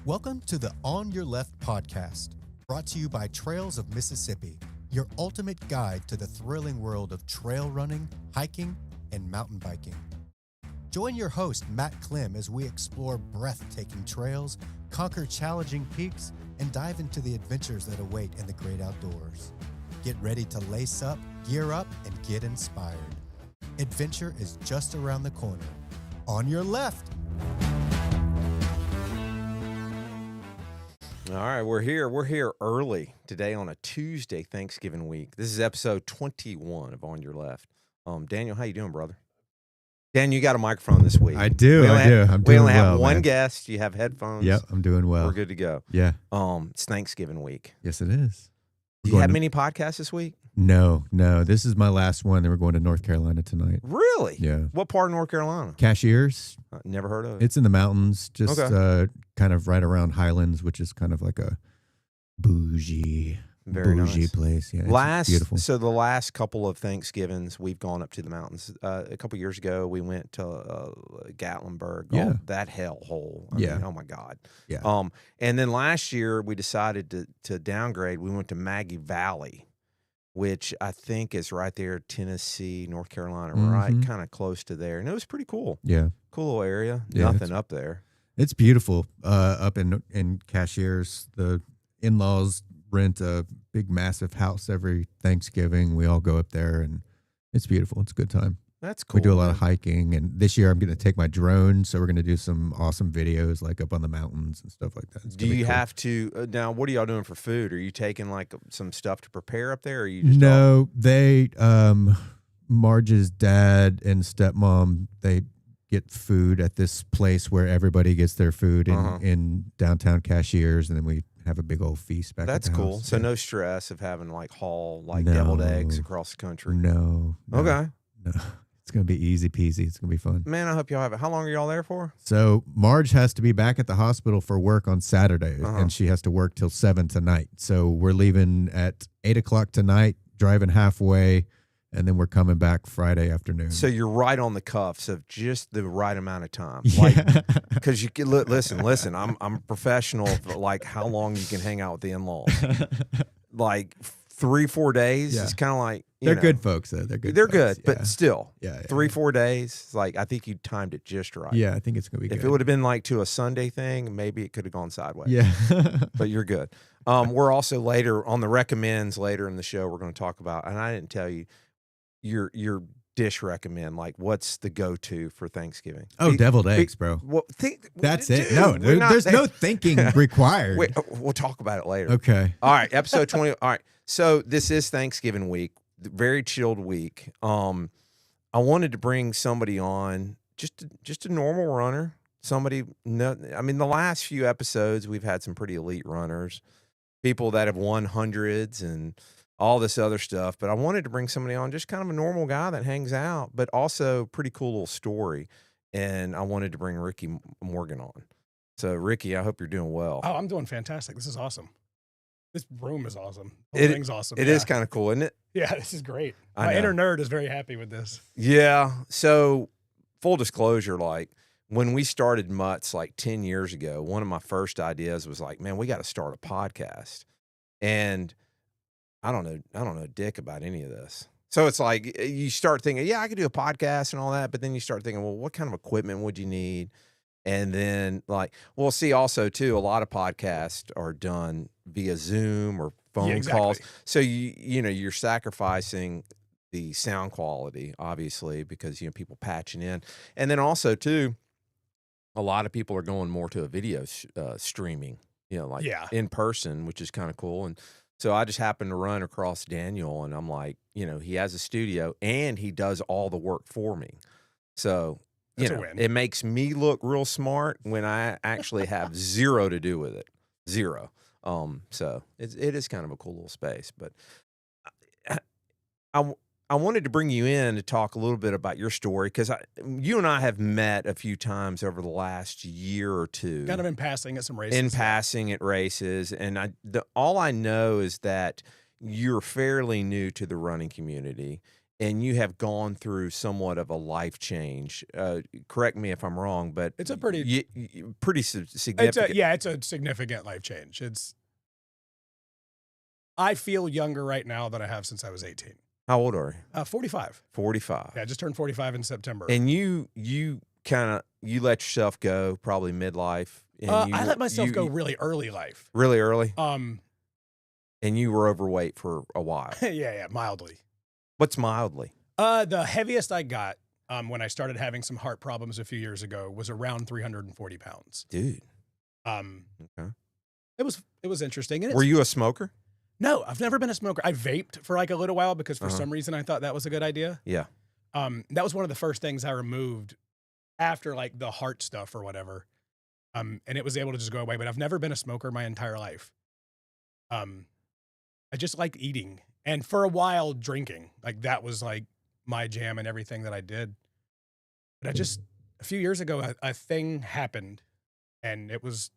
Welcome to the On Your Left podcast, brought to you by Trails of Mississippi, your ultimate guide to the thrilling world of trail running, hiking, and mountain biking. Join your host, Matt Clem, as we explore breathtaking trails, conquer challenging peaks, and dive into the adventures that await in the great outdoors. Get ready to lace up, gear up, and get inspired. Adventure is just around the corner. On your left. All right, we're here. We're here early today on a Tuesday, Thanksgiving week. This is episode 21 of On Your Left. Daniel, how you doing, brother? Dan, you got a microphone this week. I do. We only have one guest. You have headphones. Yep, I'm doing well. We're good to go. Yeah. It's Thanksgiving week. Yes, it is. Do you have many podcasts this week? No. This is my last one. Then we're going to North Carolina tonight. Really? Yeah. What part of North Carolina? Cashiers. Never heard of it. It's in the mountains, just Okay. Kind of right around Highlands, which is kind of like a bougie nice place. Yeah, it's beautiful. So the last couple of Thanksgivings, we've gone up to the mountains. A couple years ago, we went to Gatlinburg. Yeah. Oh, that hellhole. I Yeah. mean, oh my God. Yeah. And then last year we decided to downgrade. We went to Maggie Valley, which I think is right there, Tennessee, North Carolina, right, kind of close to there. And it was pretty cool. Yeah. Cool little area. Yeah, Nothing up there. It's beautiful. Up in Cashiers, the in-laws rent a big, massive house every Thanksgiving. We all go up there, and it's beautiful. It's a good time. That's cool. We do a lot of hiking, and this year I'm going to take my drone, so we're going to do some awesome videos, like up on the mountains and stuff like that. Do you have to now? What are y'all doing for food? Are you taking like some stuff to prepare up there? Or are you just No, they Marge's dad and stepmom, they get food at this place where everybody gets their food in downtown Cashiers, and then we have a big old feast back. That's at the cool. house. So Yeah. no stress of having like haul deviled eggs across the country. No. Okay. No. It's going to be easy peasy. It's going to be fun. Man, I hope y'all have it. How long are y'all there for? So Marge has to be back at the hospital for work on Saturday, and she has to work till 7 tonight. So we're leaving at 8 o'clock tonight, driving halfway, and then we're coming back Friday afternoon. So you're right on the cuffs of just the right amount of time. Yeah. Because you can listen. I'm a professional of like how long you can hang out with the in-laws. Like 3-4 days. Yeah. It's kind of like They're good folks, though. They're good. They're folks. good, but still, Yeah. 3-4 days. Like I think you timed it just right. Yeah, I think it's gonna be good. If it would have been like to a Sunday thing, maybe it could have gone sideways. Yeah. But you're good. We're also later on the recommends later in the show. We're going to talk about, and I didn't tell you your dish recommend. Like, what's the go-to for Thanksgiving? Deviled eggs, bro. Well, That's it. dude, No, we're not there's there. no thinking required. Wait, we'll talk about it later. Okay. All right, episode 20. All right, so this is Thanksgiving week, very chilled week. I wanted to bring somebody on, just a normal runner. Somebody, I mean, the last few episodes we've had some pretty elite runners, people that have won hundreds and all this other stuff. But I wanted to bring somebody on, just kind of a normal guy that hangs out, but also pretty cool little story. And I wanted to bring Ricky Morgan on. So, Ricky, I hope you're doing well. Oh, I'm doing fantastic. This is awesome. This room is awesome. The whole thing's awesome. It is kind of cool, isn't it? Yeah, this is great. I My know. inner nerd is very happy with this. Yeah. So, full disclosure, like when we started Mutts like 10 years ago, one of my first ideas was like, man, we got to start a podcast. And I don't know dick about any of this. So it's like you start thinking, yeah, I could do a podcast and all that, but then you start thinking, well, what kind of equipment would you need? And then like, well, see, also too, a lot of podcasts are done via Zoom or phone calls. So you're sacrificing the sound quality, obviously, because people patching in, and then also too, a lot of people are going more to a video streaming, in person, which is kind of cool. And so I just happened to run across Daniel, and I'm like, he has a studio and he does all the work for me. So, it makes me look real smart when I actually have zero to do with it. Zero. So it is kind of a cool little space. But I wanted to bring you in to talk a little bit about your story, because you and I have met a few times over the last year or two. Kind of in passing at some races. In passing at races. And all I know is that you're fairly new to the running community. and you have gone through somewhat of a life change. Correct me if I'm wrong, but It's a pretty significant. It's a significant life change. I feel younger right now than I have since I was 18. How old are you? 45. 45. Yeah, I just turned 45 in September. And you let yourself go probably midlife. And I let myself go really early life. Really early? And you were overweight for a while. yeah, mildly. What's mildly? The heaviest I got when I started having some heart problems a few years ago was around 340 pounds. Dude. Okay. It was interesting. And were you a smoker? No, I've never been a smoker. I vaped for like a little while because for some reason I thought that was a good idea. Yeah. That was one of the first things I removed after like the heart stuff or whatever. And it was able to just go away, but I've never been a smoker my entire life. I just liked eating, and for a while drinking. Like that was like my jam and everything that I did. But a few years ago, a thing happened, and it was,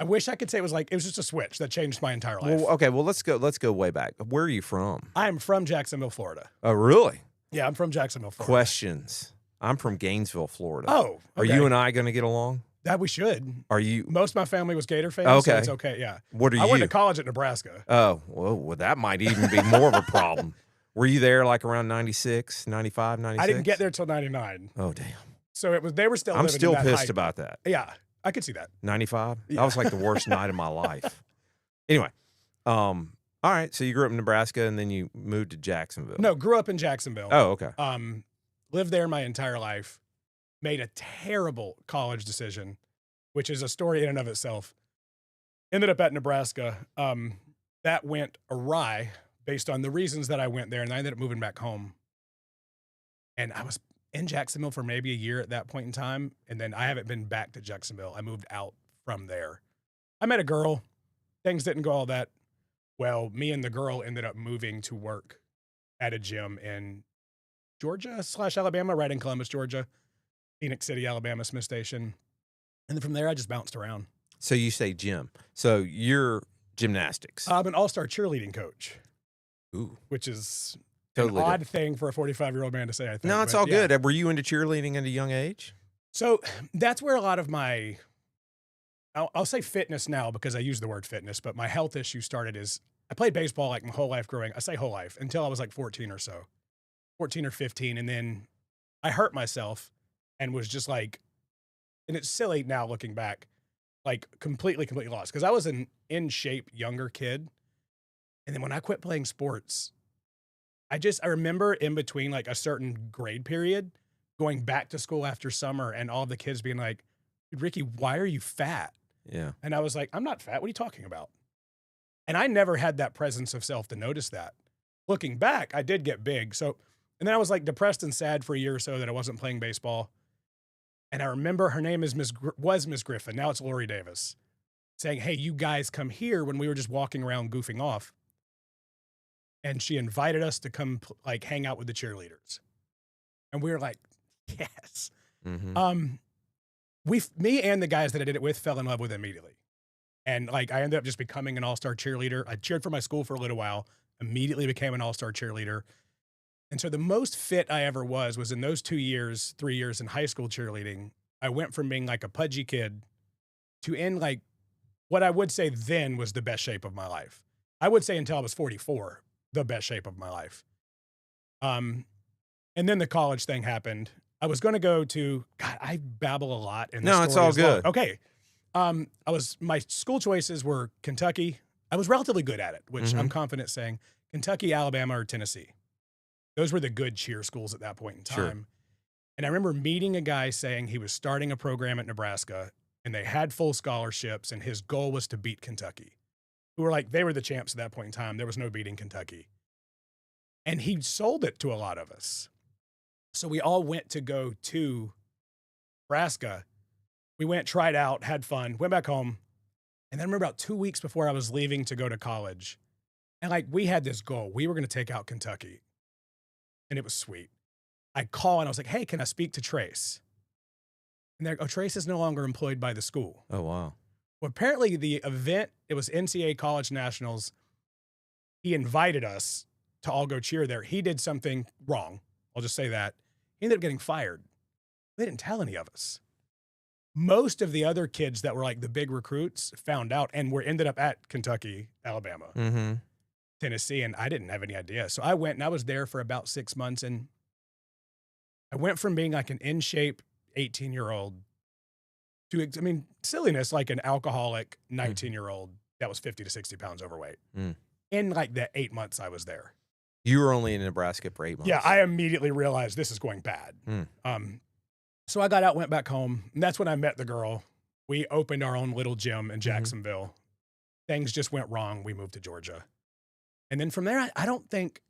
I wish I could say it was just a switch that changed my entire life. Well, okay, well let's go way back. Where are you from? I'm from Jacksonville, Florida. Oh, really? Yeah, I'm from Jacksonville, Florida. Questions. I'm from Gainesville, Florida. Oh, okay. Are you and I going to get along? That we should. Are you? Most of my family was Gator fans, okay. So it's okay, yeah. What are you? I went to college at Nebraska. Oh, well, that might even be more of a problem. Were you there like around 96, 95, 96? I didn't get there till 99. Oh, damn. So they were still I'm living still in that pissed height. about that. Yeah, I could see that. 95? Yeah. That was like the worst night of my life. Anyway, all right, so you grew up in Nebraska and then you moved to Jacksonville. No, grew up in Jacksonville. Oh, okay. Lived there my entire life. Made a terrible college decision, which is a story in and of itself. Ended up at Nebraska. That went awry based on the reasons that I went there, and I ended up moving back home. And I was in Jacksonville for maybe a year at that point in time, and then I haven't been back to Jacksonville. I moved out from there. I met a girl. Things didn't go all that well. Me and the girl ended up moving to work at a gym in Georgia/Alabama, right in Columbus, Georgia. Phoenix City, Alabama, Smith Station. And then from there, I just bounced around. So you say gym. So you're gymnastics. I'm an all-star cheerleading coach. Ooh. Which is totally an odd thing for a 45-year-old man to say, I think. No, it's all good. Were you into cheerleading at a young age? So that's where a lot of my, I'll say fitness now because I use the word fitness, but my health issue started is I played baseball like my whole life growing. I say whole life until I was like 14 or 15. And then I hurt myself and was just like, and it's silly now looking back, like completely lost. Because I was an in-shape younger kid. And then when I quit playing sports, I remember in between like a certain grade period, going back to school after summer and all the kids being like, Ricky, why are you fat? Yeah. And I was like, I'm not fat. What are you talking about? And I never had that presence of self to notice that. Looking back, I did get big. So, and then I was like depressed and sad for a year or so that I wasn't playing baseball. And I remember her name was Miss Griffin. Now it's Lori Davis, saying, hey, you guys come here, when we were just walking around goofing off. And she invited us to come like hang out with the cheerleaders. And we were like, yes. Mm-hmm. Me and the guys that I did it with fell in love with it immediately. And like, I ended up just becoming an all-star cheerleader. I cheered for my school for a little while, immediately became an all-star cheerleader. And so the most fit I ever was in those 3 years in high school cheerleading. I went from being like a pudgy kid to in like what I would say then was the best shape of my life. I would say until I was 44, the best shape of my life. And then the college thing happened. I was going to go to, God, I babble a lot. No, it's all good. Okay. My school choices were Kentucky. I was relatively good at it, which I'm confident saying Kentucky, Alabama, or Tennessee. Those were the good cheer schools at that point in time. Sure. And I remember meeting a guy saying he was starting a program at Nebraska and they had full scholarships and his goal was to beat Kentucky, who were like, they were the champs at that point in time. There was no beating Kentucky. And he sold it to a lot of us. So we all went to go to Nebraska. We went, tried out, had fun, went back home. And then I remember about 2 weeks before I was leaving to go to college. And like, we had this goal. We were going to take out Kentucky. And it was sweet. I call and I was like, hey, can I speak to Trace? And they're like, oh, Trace is no longer employed by the school. Oh, wow. Well, apparently the event, it was NCAA College Nationals. He invited us to all go cheer there. He did something wrong. I'll just say that. He ended up getting fired. They didn't tell any of us. Most of the other kids that were like the big recruits found out and ended up at Kentucky, Alabama, Tennessee, and I didn't have any idea. So I went and I was there for about 6 months, and I went from being like an in shape 18-year-old to, I mean, silliness, like an alcoholic 19-year-old that was 50 to 60 pounds overweight in like the 8 months I was there. You were only in Nebraska for 8 months. Yeah, I immediately realized this is going bad. So I got out, went back home, and that's when I met the girl. We opened our own little gym in Jacksonville. Things just went wrong. We moved to Georgia. And then from there, I don't think,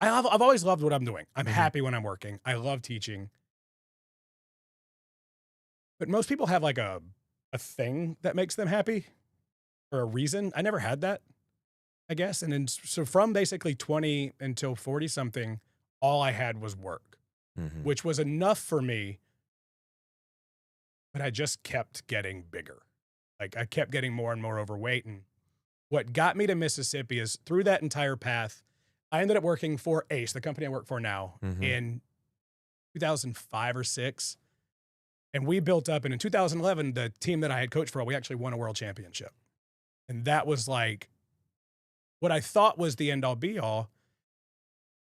I've always loved what I'm doing. I'm happy when I'm working. I love teaching. But most people have like a thing that makes them happy or a reason. I never had that, I guess. And then, so from basically 20 until 40 something, all I had was work, which was enough for me. But I just kept getting bigger. Like I kept getting more and more overweight. And what got me to Mississippi is through that entire path, I ended up working for Ace, the company I work for now, in 2005 or 6. And we built up, and in 2011, the team that I had coached for, we actually won a world championship. And that was like what I thought was the end all be all.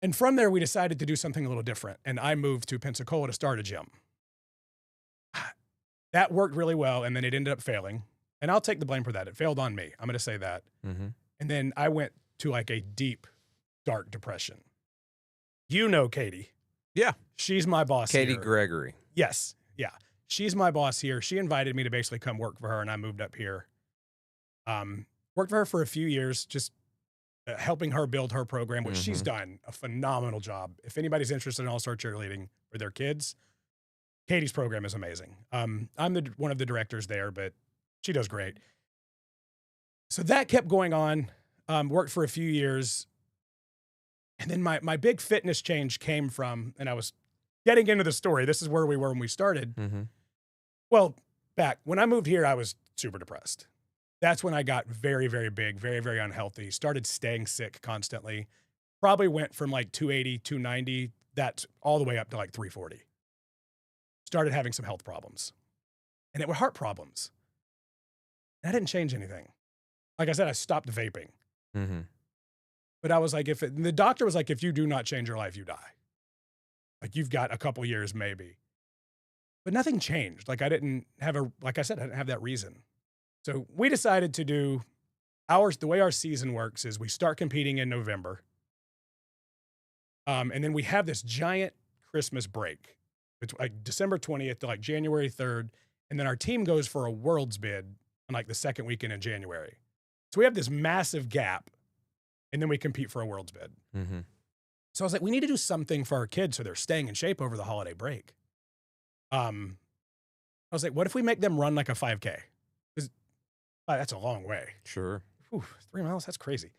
And from there, we decided to do something a little different. And I moved to Pensacola to start a gym. That worked really well, and then it ended up failing. And I'll take the blame for that. It failed on me. I'm going to say that. And then I went to like a deep, dark depression. You know Katie. Yeah. She's my boss Katie here. Gregory. Yes. Yeah. She's my boss here. She invited me to basically come work for her, and I moved up here. Worked for her for a few years, just helping her build her program, which she's done a phenomenal job. If anybody's interested in all-star cheerleading for their kids, Katie's program is amazing. I'm one of the directors there, but she does great. So that kept going on, worked for a few years. And then my big fitness change came from, and I was getting into the story. This is where we were when we started. Well, back when I moved here, I was super depressed. That's when I got very, very big, very, very unhealthy, started staying sick constantly. Probably went from like 280, 290, that's all the way up to like 340. Started having some health problems, and it were heart problems. And I didn't change anything. Like I said, I stopped vaping. But I was like, the doctor was like, if you do not change your life, you die. Like you've got a couple years maybe. But nothing changed. Like I didn't have like I said, I didn't have that reason. So we decided to do the way our season works is we start competing in November. And then we have this giant Christmas break. It's like December 20th to like January 3rd. And then our team goes for a world's bid on like the second weekend in January. So we have this massive gap, and then we compete for a world's bid. So I was like, we need to do something for our kids so they're staying in shape over the holiday break. I was like, what if we make them run like a 5K? Because that's a long way. Sure. 3 miles, that's crazy.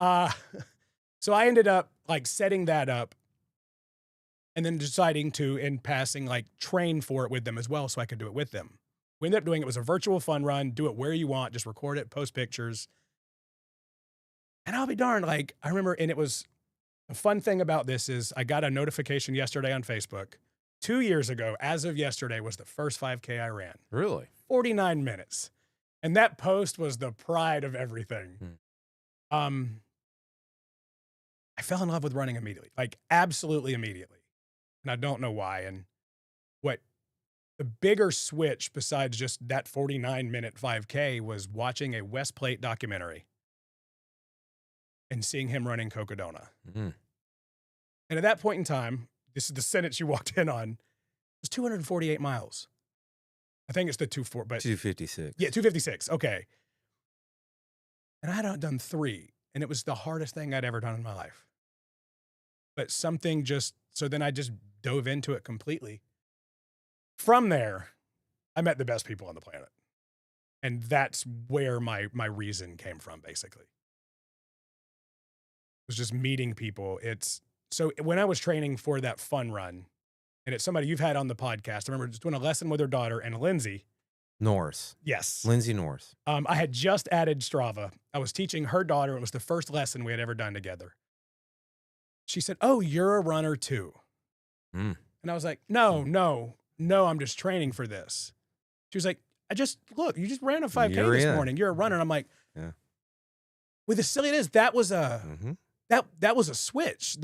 So I ended up like setting that up, and then deciding to, in passing, like train for it with them as well so I could do it with them. We ended up doing it was a virtual fun run, do it where you want, just record it, post pictures. And I'll be darned, like I remember, and it was, the fun thing about this is I got a notification yesterday on Facebook. 2 years ago, as of yesterday, was the first 5K I ran. Really? 49 minutes. And that post was the pride of everything. I fell in love with running immediately, like absolutely immediately. And I don't know why. And what the bigger switch besides just that 49-minute 5K was watching a West Plate documentary and seeing him running Cocodona. And at that point in time, this is the sentence you walked in on, it was 248 miles. I think it's the 256. Yeah, 256. Okay. And I had done 3, and it was the hardest thing I'd ever done in my life. But something so then I just dove into it completely. From there, I met the best people on the planet. And that's where my reason came from, basically. It was just meeting people. So when I was training for that fun run, and it's somebody you've had on the podcast, I remember just doing a lesson with her daughter and Lindsay. Norris. Yes. Lindsay Norris. I had just added Strava. I was teaching her daughter. It was the first lesson we had ever done together. she said, "Oh, you're a runner too." Mm. And I was like, no, I'm just training for this. She was like, look, you just ran a 5K You're this in. morning. You're a runner. And I'm like, Yeah. with as silly it is, that was a Mm-hmm. that was a switch.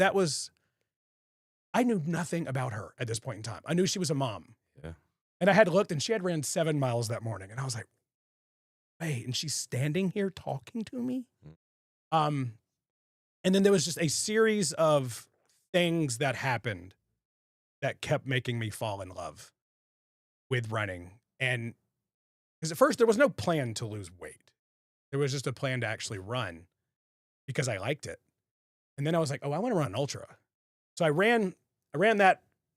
I knew nothing about her at this point in time. I knew she was a mom. Yeah. And I had looked, and she had ran 7 miles that morning. And I was like, wait, and she's standing here talking to me? And then there was just a series of things that happened that kept making me fall in love with running. And because at first there was no plan to lose weight. There was just a plan to actually run because I liked it. And then I was like, oh, I want to run an ultra. So I ran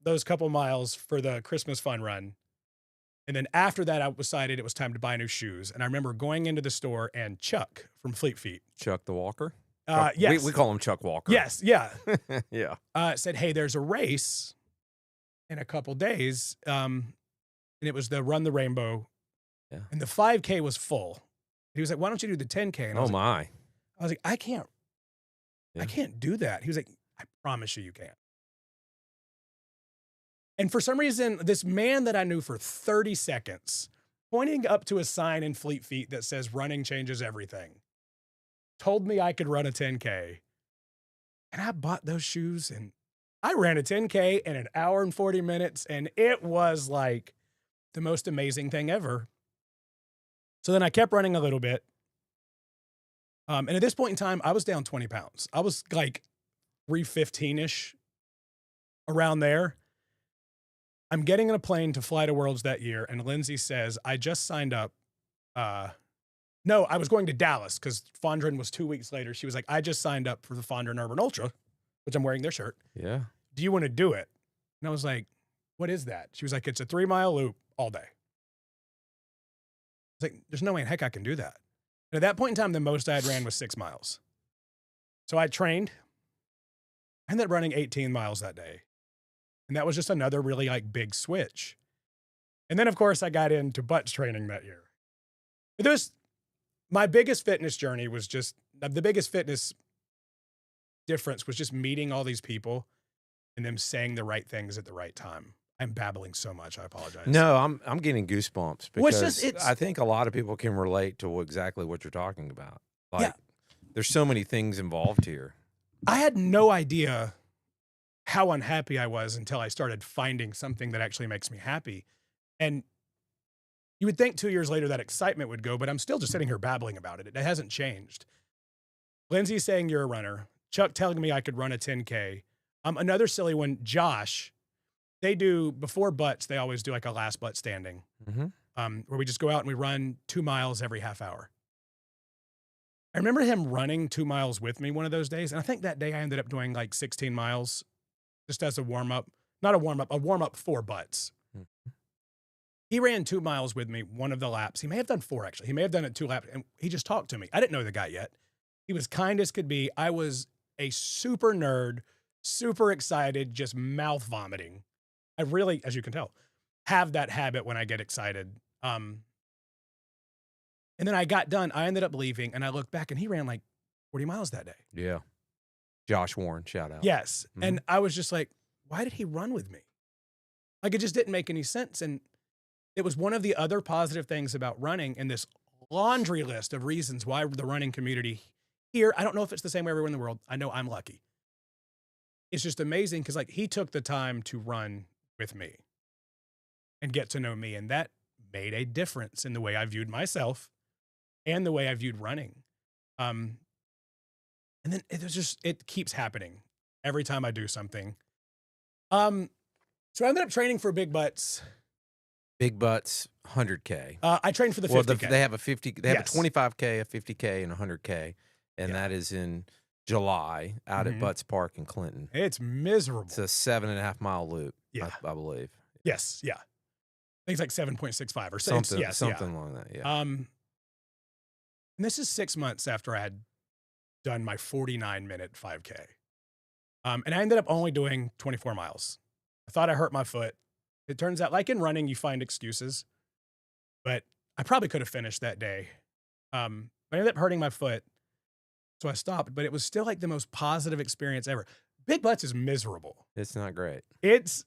those couple miles for the Christmas fun run. And then after that, I decided it was time to buy new shoes. And I remember going into the store, and Chuck from Fleet Feet. Chuck the Walker? Yes. We call him Chuck Walker. Yes, yeah. Yeah. Said, hey, there's a race in a couple days. And it was the Run the Rainbow. Yeah. And the 5K was full. He was like, why don't you do the 10K? And I was like, I can't do that. He was like, I promise you can. And for some reason, this man that I knew for 30 seconds, pointing up to a sign in Fleet Feet that says running changes everything, told me I could run a 10K. And I bought those shoes, and I ran a 10K in 1 hour and 40 minutes, and it was like the most amazing thing ever. So then I kept running a little bit. And at this point in time, I was down 20 pounds. I was like 315-ish, around there. I'm getting in a plane to fly to Worlds that year, and Lindsay says, I just signed up. No, I was going to Dallas because Fondren was 2 weeks later. She was like, I just signed up for the Fondren Urban Ultra, which I'm wearing their shirt. Yeah. Do you want to do it? And I was like, what is that? She was like, it's a 3-mile loop all day. I was like, there's no way in heck I can do that. And at that point in time, the most I had ran was 6 miles. So I trained. I ended up running 18 miles that day. And that was just another really like big switch. And then, of course, I got into butts training that year. But my biggest fitness journey was just, the biggest fitness difference was just meeting all these people and them saying the right things at the right time. I'm babbling so much. I apologize. No, I'm getting goosebumps because it's I think a lot of people can relate to exactly what you're talking about. Like, there's so many things involved here. I had no idea how unhappy I was until I started finding something that actually makes me happy. And you would think 2 years later that excitement would go, but I'm still just sitting here babbling about it. It hasn't changed. Lindsay saying you're a runner. Chuck telling me I could run a 10K. Another silly one, Josh. They do, before butts, they always do like a last butt standing, where we just go out and we run 2 miles every half hour. I remember him running 2 miles with me one of those days. And I think that day I ended up doing like 16 miles just as a warm-up. Not a warm-up for butts. He ran 2 miles with me one of the laps. He may have done 4, actually. He may have done it 2 laps. And he just talked to me. I didn't know the guy yet. He was kind as could be. I was a super nerd, super excited, just mouth vomiting. I really, as you can tell, have that habit when I get excited. And then I got done. I ended up leaving, and I looked back, and he ran like 40 miles that day. Yeah. Josh Warren, shout out. Yes. And I was just like, why did he run with me? Like, it just didn't make any sense. And it was one of the other positive things about running in this laundry list of reasons why the running community here, I don't know if it's the same way everywhere in the world. I know I'm lucky. It's just amazing because, like, he took the time to run with me and get to know me. And that made a difference in the way I viewed myself and the way I viewed running. And then it keeps happening every time I do something. So I ended up training for Big Butts. Big Butts, 100K. I trained for the 50K. They have a 50. They have a 25K, a 50K, and a 100K, and that is in July out at Butts Park in Clinton. It's miserable. It's a 7.5 mile loop. Yeah, I believe. Yes, yeah. I think it's like 7.65 or something. Something like that. Yeah. And this is 6 months after I had done my 49-minute 5K. And I ended up only doing 24 miles. I thought I hurt my foot. It turns out, like in running, you find excuses. But I probably could have finished that day. I ended up hurting my foot. So I stopped. But it was still like the most positive experience ever. Big butts is miserable. It's not great. It's,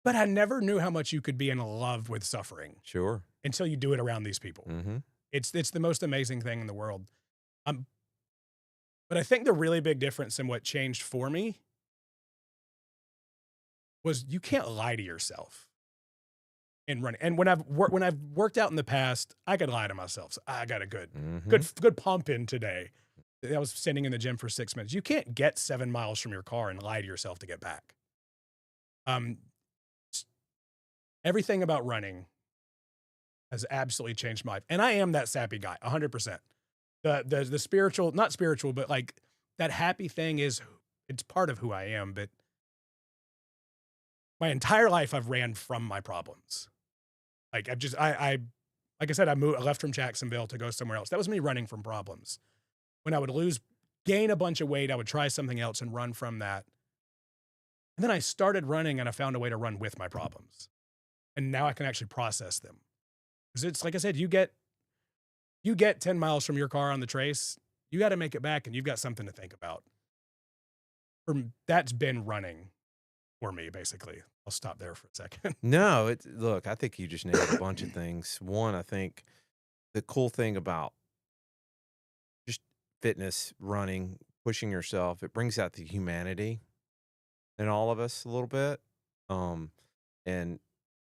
but I never knew how much you could be in love with suffering. Sure. Until you do it around these people. Mm-hmm. It's the most amazing thing in the world. But I think the really big difference in what changed for me was you can't lie to yourself in running. And when I've worked out in the past, I could lie to myself. So I got a good pump in today. I was sitting in the gym for 6 minutes. You can't get 7 miles from your car and lie to yourself to get back. Everything about running has absolutely changed my life. And I am that sappy guy, 100%. The spiritual, not spiritual, but like that happy thing it's part of who I am. But my entire life I've ran from my problems. Like like I said, I left from Jacksonville to go somewhere else. That was me running from problems. When I would gain a bunch of weight, I would try something else and run from that. And then I started running and I found a way to run with my problems. And now I can actually process them. Because it's like I said, you get 10 miles from your car on the trace, you got to make it back and you've got something to think about. That's been running for me, basically. I'll stop there for a second. No, look, I think you just nailed a bunch of things. One, I think the cool thing about just fitness, running, pushing yourself, it brings out the humanity in all of us a little bit. And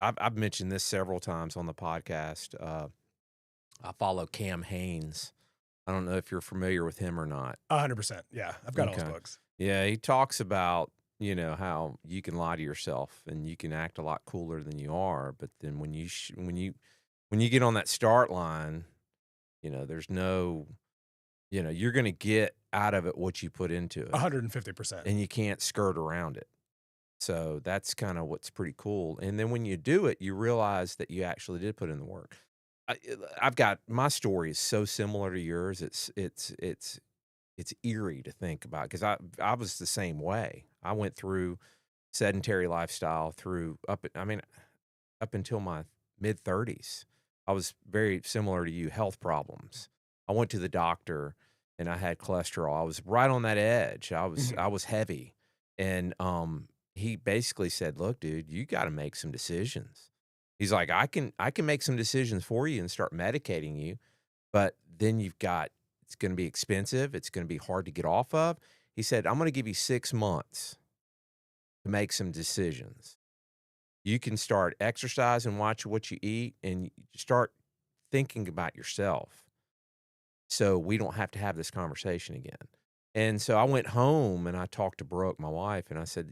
I've mentioned this several times on the podcast. I follow Cam Haynes. I don't know if you're familiar with him or not. 100%. Yeah, I've got all his books. Yeah, he talks about, how you can lie to yourself and you can act a lot cooler than you are, but then when you get on that start line, there's no, you're going to get out of it what you put into it. 150%. And you can't skirt around it. So that's kind of what's pretty cool. And then when you do it, you realize that you actually did put in the work. I've got, my story is so similar to yours. It's eerie to think about because I was the same way. I went through sedentary lifestyle up until my mid 30s. I was very similar to you, health problems. I went to the doctor and I had cholesterol. I was right on that edge. I was heavy. And he basically said, "Look, dude, you got to make some decisions." He's like, I can make some decisions for you and start medicating you, but then it's going to be expensive. It's going to be hard to get off of. He said, I'm going to give you 6 months to make some decisions. You can start exercising, watch what you eat, and start thinking about yourself so we don't have to have this conversation again. And so I went home and I talked to Brooke, my wife, and I said,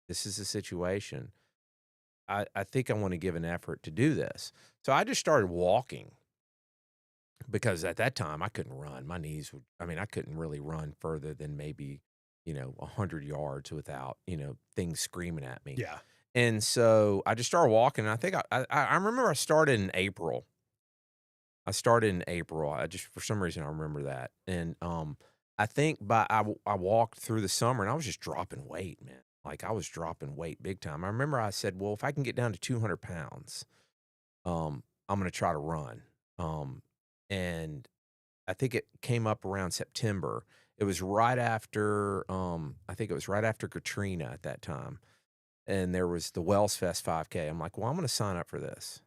this is the situation. I think I want to give an effort to do this. So I just started walking because at that time I couldn't run. My knees I couldn't really run further than maybe, 100 yards without, things screaming at me. Yeah. And so I just started walking. And I think I remember I started in April. I just, for some reason, I remember that. And I think I walked through the summer and I was just dropping weight, man. Like I was dropping weight big time. I remember I said, well, if I can get down to 200 pounds, I'm going to try to run. And I think it came up around September. It was right after, I think it was right after Katrina at that time. And there was the Wells Fest 5K. I'm like, well, I'm going to sign up for this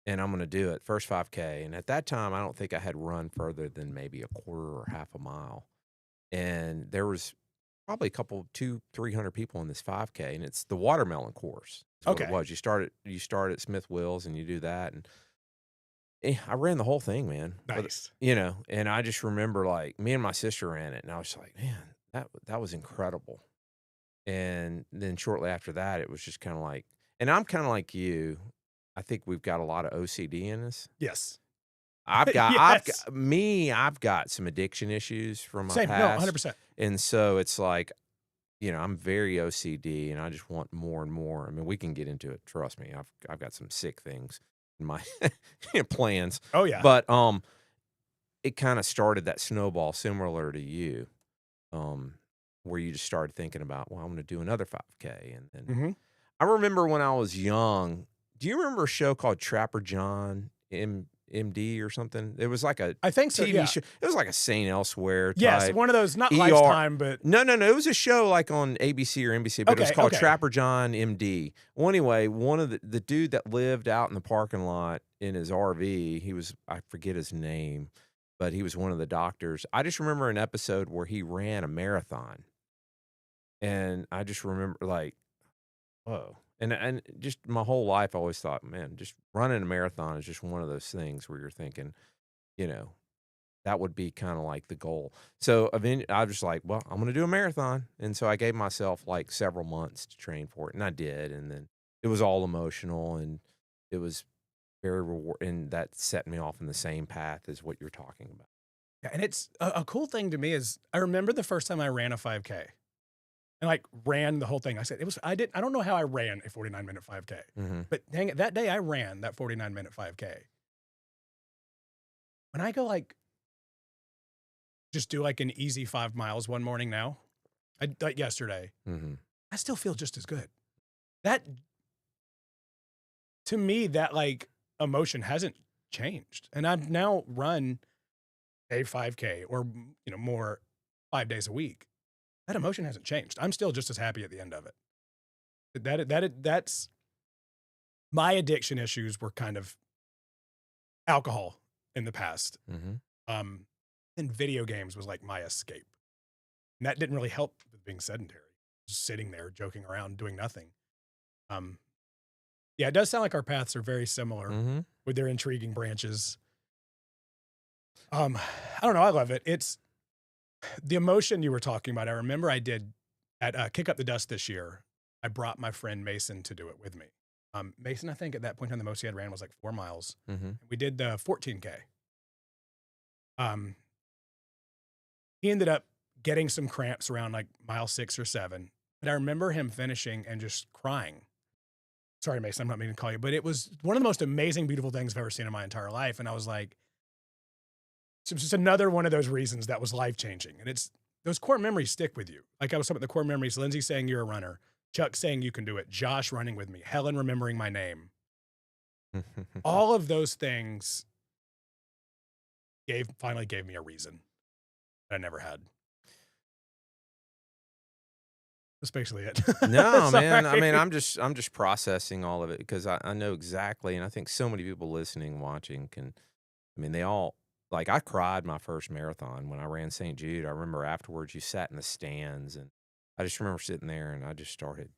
and I'm going to do it. First 5K. And at that time, I don't think I had run further than maybe a quarter or half a mile. And there was probably 200-300 people in this 5K, and it's the watermelon course. Okay. It was. You start at Smith Wills and you do that. And I ran the whole thing, man. Nice. But, and I just remember like me and my sister ran it and I was like, man, that was incredible. And then shortly after that, it was just kind of like, and I'm kind of like you. I think we've got a lot of OCD in us. Yes. I've got some addiction issues from my past. No, 100%. And so it's like, I'm very OCD and I just want more and more. I mean, we can get into it. Trust me. I've got some sick things in my plans. Oh yeah. But it kind of started that snowball similar to you, where you just started thinking about, well, I'm going to do another 5K. And then I remember when I was young, do you remember a show called Trapper John? MD or something. It was like a I think so, TV yeah. show. It was like a Saint Elsewhere type. Yes, one of those, not ER. Lifetime, but No. It was a show like on ABC or NBC, but it was Okay, called okay. Trapper John MD. Well, anyway, one of the dude that lived out in the parking lot in his RV, I forget his name, but he was one of the doctors. I just remember an episode where he ran a marathon. And I just remember like, whoa. And just my whole life, I always thought, man, just running a marathon is just one of those things where you're thinking, that would be kind of like the goal. So eventually, I was just like, well, I'm going to do a marathon. And so I gave myself like several months to train for it. And I did. And then it was all emotional and it was very rewarding. And that set me off in the same path as what you're talking about. yeah, and it's a cool thing to me is I remember the first time I ran a 5K. And like ran the whole thing. I said I don't know how I ran a 49-minute 5K. Mm-hmm. But dang it, that day I ran that 49-minute 5K. When I go like just do like an easy 5 miles one morning now, like yesterday, Mm-hmm. I still feel just as good. That to me, that like emotion hasn't changed. And I've now run a 5K or more 5 days a week. That emotion hasn't changed. I'm still just as happy at the end of it. That's my addiction issues were kind of alcohol in the past. Mm-hmm. And video games was like my escape. And that didn't really help with being sedentary. Just sitting there, joking around, doing nothing. Yeah, it does sound like our paths are very similar Mm-hmm. with their intriguing branches. I don't know. I love it. It's the emotion you were talking about. I remember I did at Kick Up the Dust this year. I brought my friend Mason to do it with me. Mason, I think at that point in time, the most he had ran was like 4 miles. Mm-hmm. We did the 14K. He ended up getting some cramps around like mile 6 or 7. But I remember him finishing and just crying. Sorry, Mason, I'm not meaning to call you, but it was one of the most amazing, beautiful things I've ever seen in my entire life. And I was like, so it's just another one of those reasons that was life-changing. And it's those core memories stick with you. Like I was talking about the core memories, Lindsay saying you're a runner, Chuck saying you can do it, Josh running with me, Helen remembering my name. All of those things finally gave me a reason that I never had. That's basically it. No, man. I Sorry. mean, I'm just processing all of it because I know exactly, and I think so many people listening, watching they all, like I cried my first marathon when I ran St. Jude. I remember afterwards you sat in the stands and I just remember sitting there and I just started,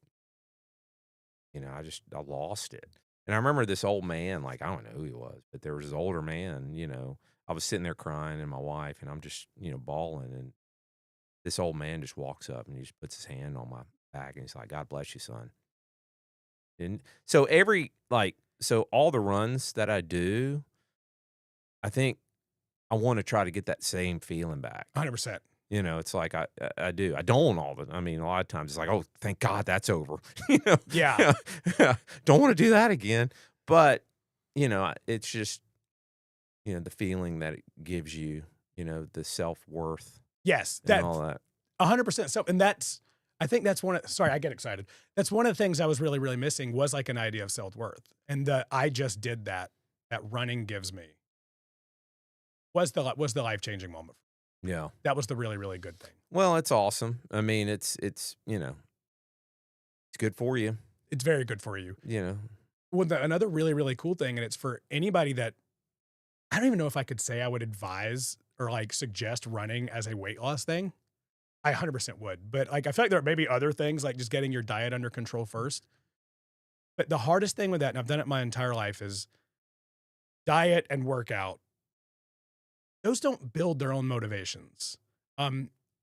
I lost it. And I remember this old man, like I don't know who he was, but there was this older man, I was sitting there crying and my wife and I'm just, bawling and this old man just walks up and he just puts his hand on my back and he's like, God bless you, son. And so all the runs that I do, I think I want to try to get that same feeling back. 100%. It's like I do. I don't all the. I mean, a lot of times it's like, oh, thank God that's over. Yeah. Don't want to do that again. But it's just the feeling that it gives you. The self-worth. Yes, and all that. 100%. So, and I think that's sorry, I get excited. That's one of the things I was really, really missing was like an idea of self-worth. And I just did that running gives me was the life-changing moment. Yeah. That was the really, really good thing. Well, it's awesome. I mean, it's it's good for you. It's very good for you. Well, another really, really cool thing, and it's for anybody that I don't even know if I could say I would advise or like suggest running as a weight loss thing. I 100% would. But like I feel like there may be other things like just getting your diet under control first. But the hardest thing with that, and I've done it my entire life, is diet and workout. Those don't build their own motivations.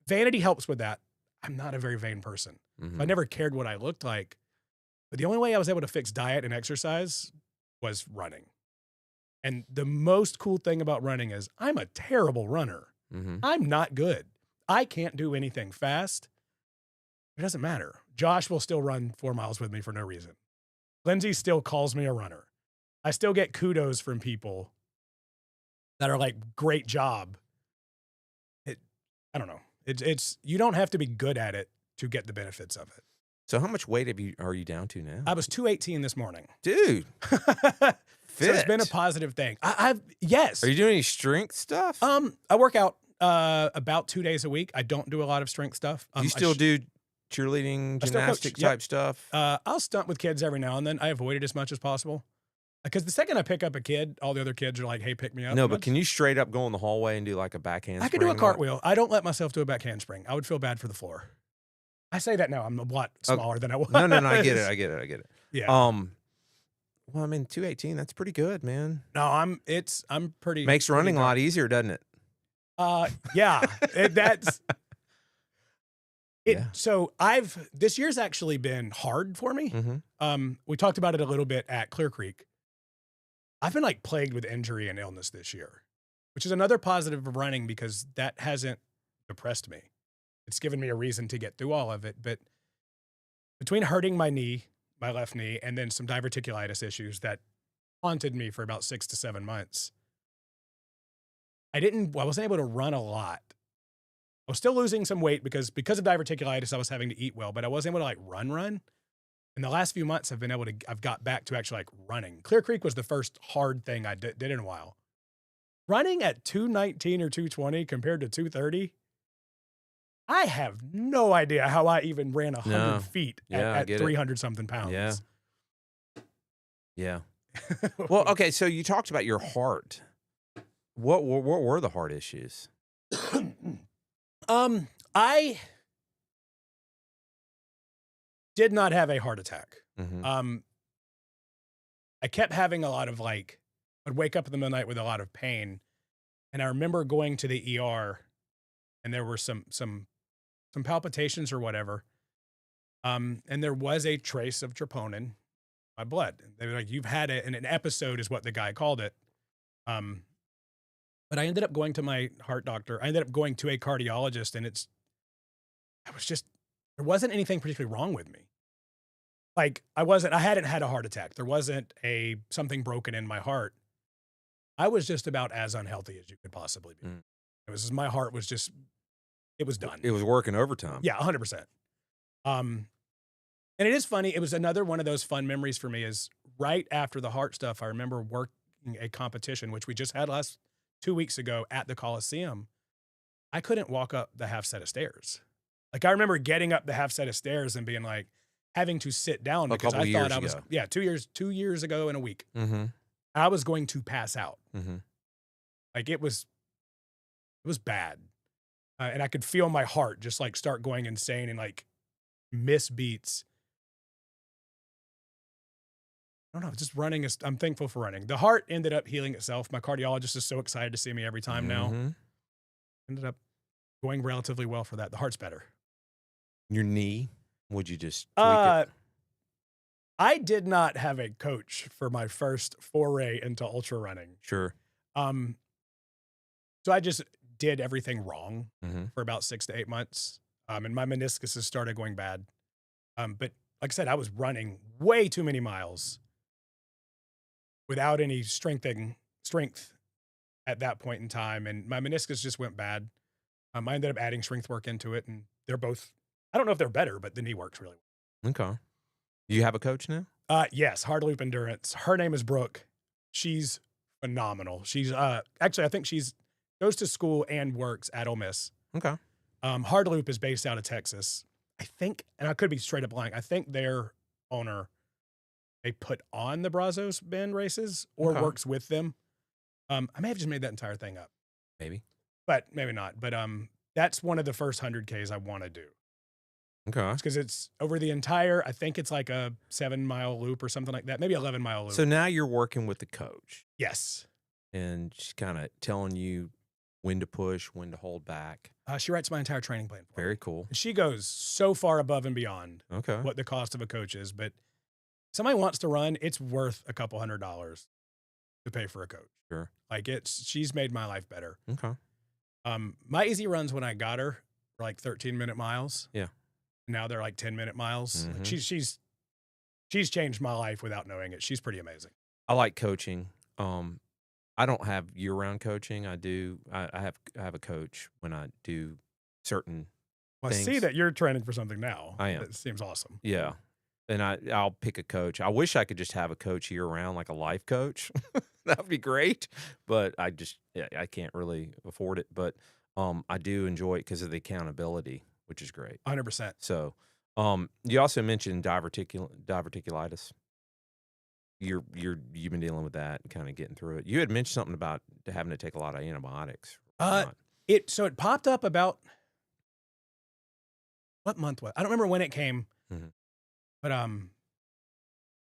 Vanity helps with that. I'm not a very vain person. Mm-hmm. I never cared what I looked like. But the only way I was able to fix diet and exercise was running. And the most cool thing about running is I'm a terrible runner. Mm-hmm. I'm not good. I can't do anything fast. It doesn't matter. Josh will still run 4 miles with me for no reason. Lindsay still calls me a runner. I still get kudos from people that are like, great job. I don't know. It's you don't have to be good at it to get the benefits of it. So how much weight are you down to now? I was 218 this morning. Dude, fit. So it's been a positive thing. Yes. Are you doing any strength stuff? I work out about 2 days a week. I don't do a lot of strength stuff. Do you still do cheerleading, gymnastic type stuff? I'll stunt with kids every now and then. I avoid it as much as possible. Because the second I pick up a kid, all the other kids are like, hey, pick me up. No, but can you straight up go in the hallway and do like a backhand I spring? could do a cartwheel. I don't let myself do a backhand spring. I would feel bad for the floor. I say that now. I'm a lot smaller than I was. No, I get it. Yeah. Well, I mean, 218, that's pretty good, man. No, I'm pretty. Makes running a lot easier, doesn't it? Yeah. That's it. Yeah. So this year's actually been hard for me. Mm-hmm. We talked about it a little bit at Clear Creek. I've been like plagued with injury and illness this year, which is another positive of running because that hasn't depressed me. It's given me a reason to get through all of it. But between hurting my knee, my left knee, and then some diverticulitis issues that haunted me for about 6 to 7 months, I wasn't able to run a lot. I was still losing some weight because of diverticulitis, I was having to eat well, but I wasn't able to like run. In the last few months, I've got back to actually like running. Clear Creek was the first hard thing I did in a while. Running at 219 or 220 compared to 230, I have no idea how I even ran 100 feet at 300 something pounds. Yeah. Yeah. Well, okay. So you talked about your heart. What were the heart issues? I did not have a heart attack. Mm-hmm. I kept having a lot of like, I'd wake up in the middle of the night with a lot of pain. And I remember going to the ER and there were some palpitations or whatever. And there was a trace of troponin in my blood. They were like, you've had an episode is what the guy called it. But I ended up going to my heart doctor. I ended up going to a cardiologist and there wasn't anything particularly wrong with me. Like I hadn't had a heart attack. There wasn't something broken in my heart. I was just about as unhealthy as you could possibly be. My heart was just, it was done. It was working overtime. Yeah, 100%. And it is funny. It was another one of those fun memories for me is right after the heart stuff. I remember working a competition, which we just had 2 weeks ago at the Coliseum. I couldn't walk up the half set of stairs. Like I remember getting up the half set of stairs and being like, having to sit down because I thought I was, 2 years ago in a week. Mm-hmm. I was going to pass out. Mm-hmm. Like it was bad. And I could feel my heart just like start going insane and like miss beats. I don't know, just running I'm thankful for running. The heart ended up healing itself. My cardiologist is so excited to see me every time now. Ended up going relatively well for that. The heart's better. Your knee? Would you just tweak it? I did not have a coach for my first foray into ultra running. Sure. So I just did everything wrong for about 6 to 8 months. And my meniscus started going bad. But like I said, I was running way too many miles without any strength at that point in time. And my meniscus just went bad. I ended up adding strength work into it. And they're both, I don't know if they're better, but the knee works really well. Okay. You have a coach now? Yes, Hard Loop Endurance. Her name is Brooke. She's phenomenal. She's actually, I think she's goes to school and works at Ole Miss. Okay. Hard Loop is based out of Texas. I think, and I could be straight up lying, I think their owner, they put on the Brazos Bend races or works with them. I may have just made that entire thing up. Maybe. But maybe not. But that's one of the first 100Ks I want to do. Okay. Because it's over the entire, I think it's like a 7-mile loop or something like that. Maybe 11-mile loop. So now you're working with the coach. Yes. And she's kind of telling you when to push, when to hold back. She writes my entire training plan for me. Very cool. And she goes so far above and beyond what the cost of a coach is. But if somebody wants to run, it's worth a couple $100 to pay for a coach. Sure. Like she's made my life better. Okay. My easy runs when I got her were like 13-minute miles. Yeah. Now they're like 10-minute miles. Mm-hmm. She's changed my life without knowing it. She's pretty amazing. I like coaching. I don't have year-round coaching. I do. I have a coach when I do certain Well, things. I see that you're training for something now. I am. It seems awesome. Yeah. and I'll pick a coach. I wish I could just have a coach year round, like a life coach. That would be great, but I can't really afford it. But I do enjoy it because of the accountability, which is great. 100%. So, you also mentioned diverticulitis. You've been dealing with that and kind of getting through it. You had mentioned something about having to take a lot of antibiotics. It popped up about what month was? I don't remember when it came, but I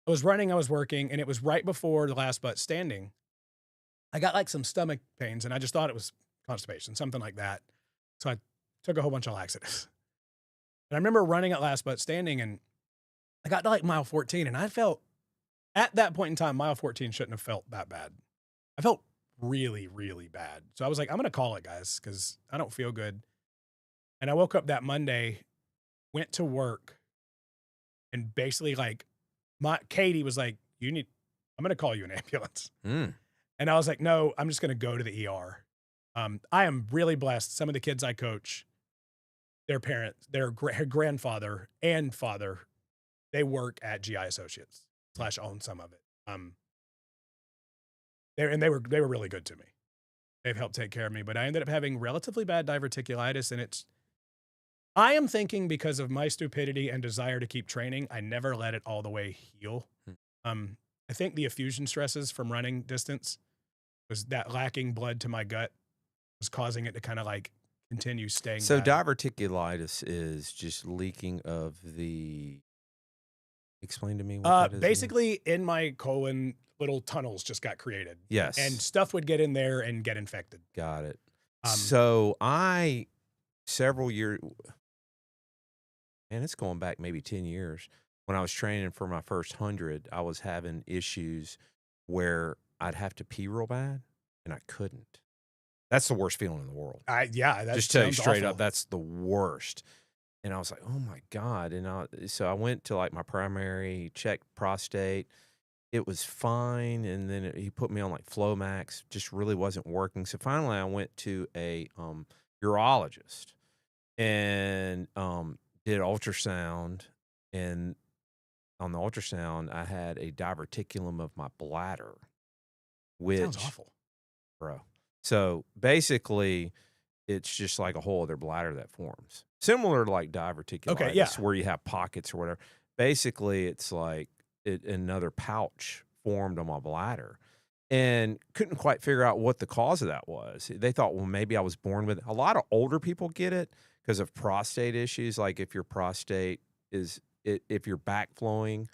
was running, I was working, and it was right before the last butt standing. I got like some stomach pains, and I just thought it was constipation, something like that. So I took a whole bunch of laxatives. And I remember running at last butt standing, and I got to like mile 14, and I felt at that point in time, mile 14 shouldn't have felt that bad. I felt really, really bad. So I was like, I'm going to call it, guys, because I don't feel good. And I woke up that Monday, went to work, and basically like Katie was like, I'm going to call you an ambulance. And I was like, no, I'm just going to go to the ER. I am really blessed. Some of the kids I coach, their parents, their grandfather and father, they work at GI Associates / own some of it. They were really good to me. They've helped take care of me, but I ended up having relatively bad diverticulitis, and I am thinking because of my stupidity and desire to keep training, I never let it all the way heal. I think the effusion stresses from running distance was that lacking blood to my gut was causing it to kind of like continue staying. So bad. diverticulitis is just leaking of the. Explain to me what that is. Basically, in my colon, little tunnels just got created. Yes. And stuff would get in there and get infected. Got it. So several years, and it's going back maybe 10 years, when I was training for my first 100, I was having issues where I'd have to pee real bad, and I couldn't. That's the worst feeling in the world. That just tell you straight awful. up, that's the worst. And I was like, oh my God. And so I went to like my primary, checked prostate. It was fine. And then he put me on like Flomax, just really wasn't working. So finally I went to a urologist and did ultrasound. And on the ultrasound, I had a diverticulum of my bladder, which sounds awful, bro. So basically, it's just like a whole other bladder that forms, similar to like diverticulitis, where you have pockets or whatever. Basically, it's like another pouch formed on my bladder, and couldn't quite figure out what the cause of that was. They thought, well, maybe I was born with it. A lot of older people get it because of prostate issues. Like if your prostate if you're back flowing,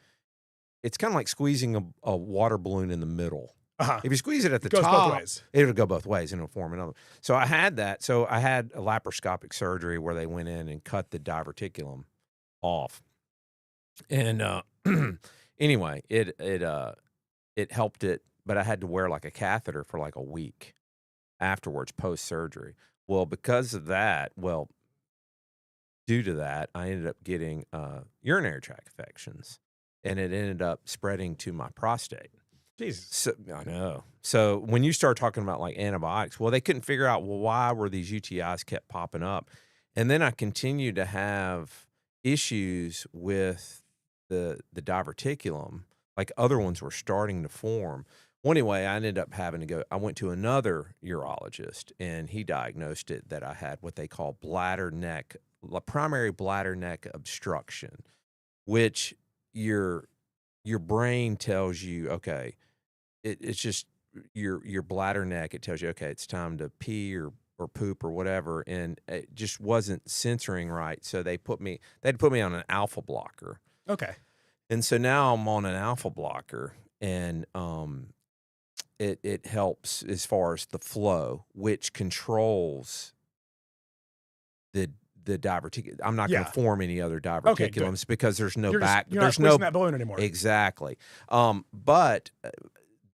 it's kind of like squeezing a water balloon in the middle. If you squeeze it at the top, it'll go both ways and it'll form another. So I had that. So I had a laparoscopic surgery where they went in and cut the diverticulum off. And anyway, it helped it, but I had to wear like a catheter for like a week afterwards, post surgery. Well, because of that, due to that, I ended up getting urinary tract infections, and it ended up spreading to my prostate. Jesus. So, I know. So when you start talking about like antibiotics, they couldn't figure out, why were these UTIs kept popping up? And then I continued to have issues with the diverticulum, like other ones were starting to form. Well, anyway, I ended up having to go. I went to another urologist, and he diagnosed it that I had what they call primary bladder neck obstruction, which your brain tells you, okay, it's just your bladder neck. It tells you, okay, it's time to pee or poop or whatever, and it just wasn't censoring right. So they'd put me on an alpha blocker. Okay. And so now I'm on an alpha blocker, and it helps as far as the flow, which controls the diverticulum. I'm not going to form any other diverticulums because there's no you're back. You're there's not no that balloon anymore. Exactly. But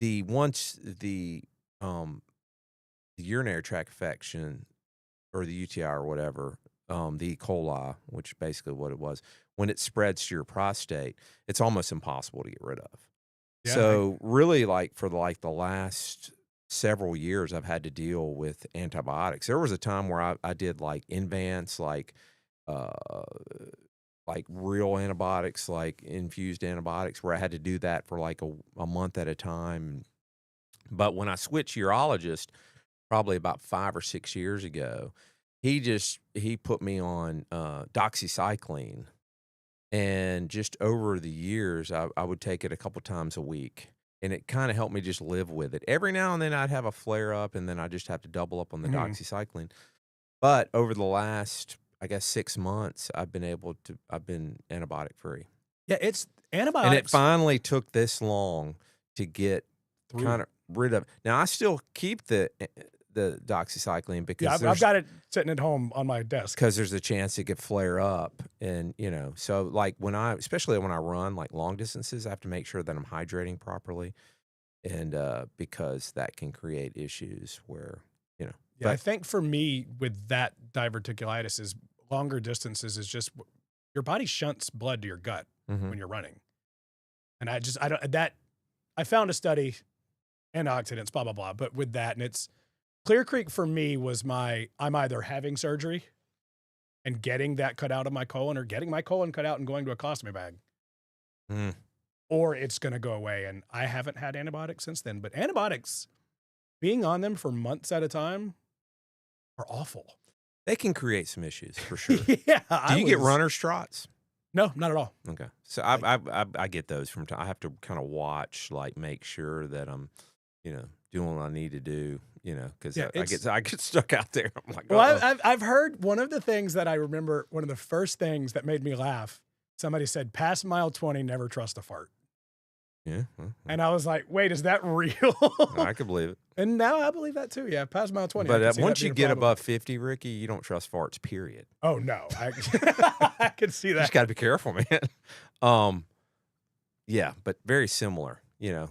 once the urinary tract infection or the UTI or whatever, the E. coli, which basically what it was, when it spreads to your prostate, it's almost impossible to get rid of. Yeah, so really, like for the last several years, I've had to deal with antibiotics. There was a time where I did like Invance, like like real antibiotics, like infused antibiotics, where I had to do that for like a month at a time. But when I switched urologist, probably about 5 or 6 years ago, he put me on doxycycline. And just over the years, I would take it a couple times a week. And it kind of helped me just live with it. Every now and then I'd have a flare up, and then I just have to double up on the doxycycline. But over the last, I guess, 6 months, I've been antibiotic free. Yeah, it's antibiotics. And it finally took this long to get kind of rid of. Now I still keep the doxycycline because I've got it sitting at home on my desk because there's a chance it could flare up. And so like especially when I run like long distances, I have to make sure that I'm hydrating properly, and because that can create issues where Yeah, I think for me with that diverticulitis is longer distances is just your body shunts blood to your gut when you're running. And I found a study, antioxidants, blah, blah, blah. But with that, and it's Clear Creek for me was I'm either having surgery and getting that cut out of my colon, or getting my colon cut out and going to a colostomy bag. Or it's going to go away. And I haven't had antibiotics since then. But antibiotics, being on them for months at a time, are awful. They can create some issues for sure. Yeah. Do you get runner's trots? No, not at all. Okay. So I get those from time. I have to kind of watch, like make sure that I'm, doing what I need to do, because I get stuck out there. I'm like, well, I've heard one of the things that I remember, one of the first things that made me laugh, somebody said, past mile 20, never trust a fart. Yeah. And I was like, wait, is that real? I could believe it. And now I believe that too. Yeah. Past mile 20. But once you get above 50, Ricky, you don't trust farts, period. Oh, no. I can see that. You just got to be careful, man. Yeah, but very similar, you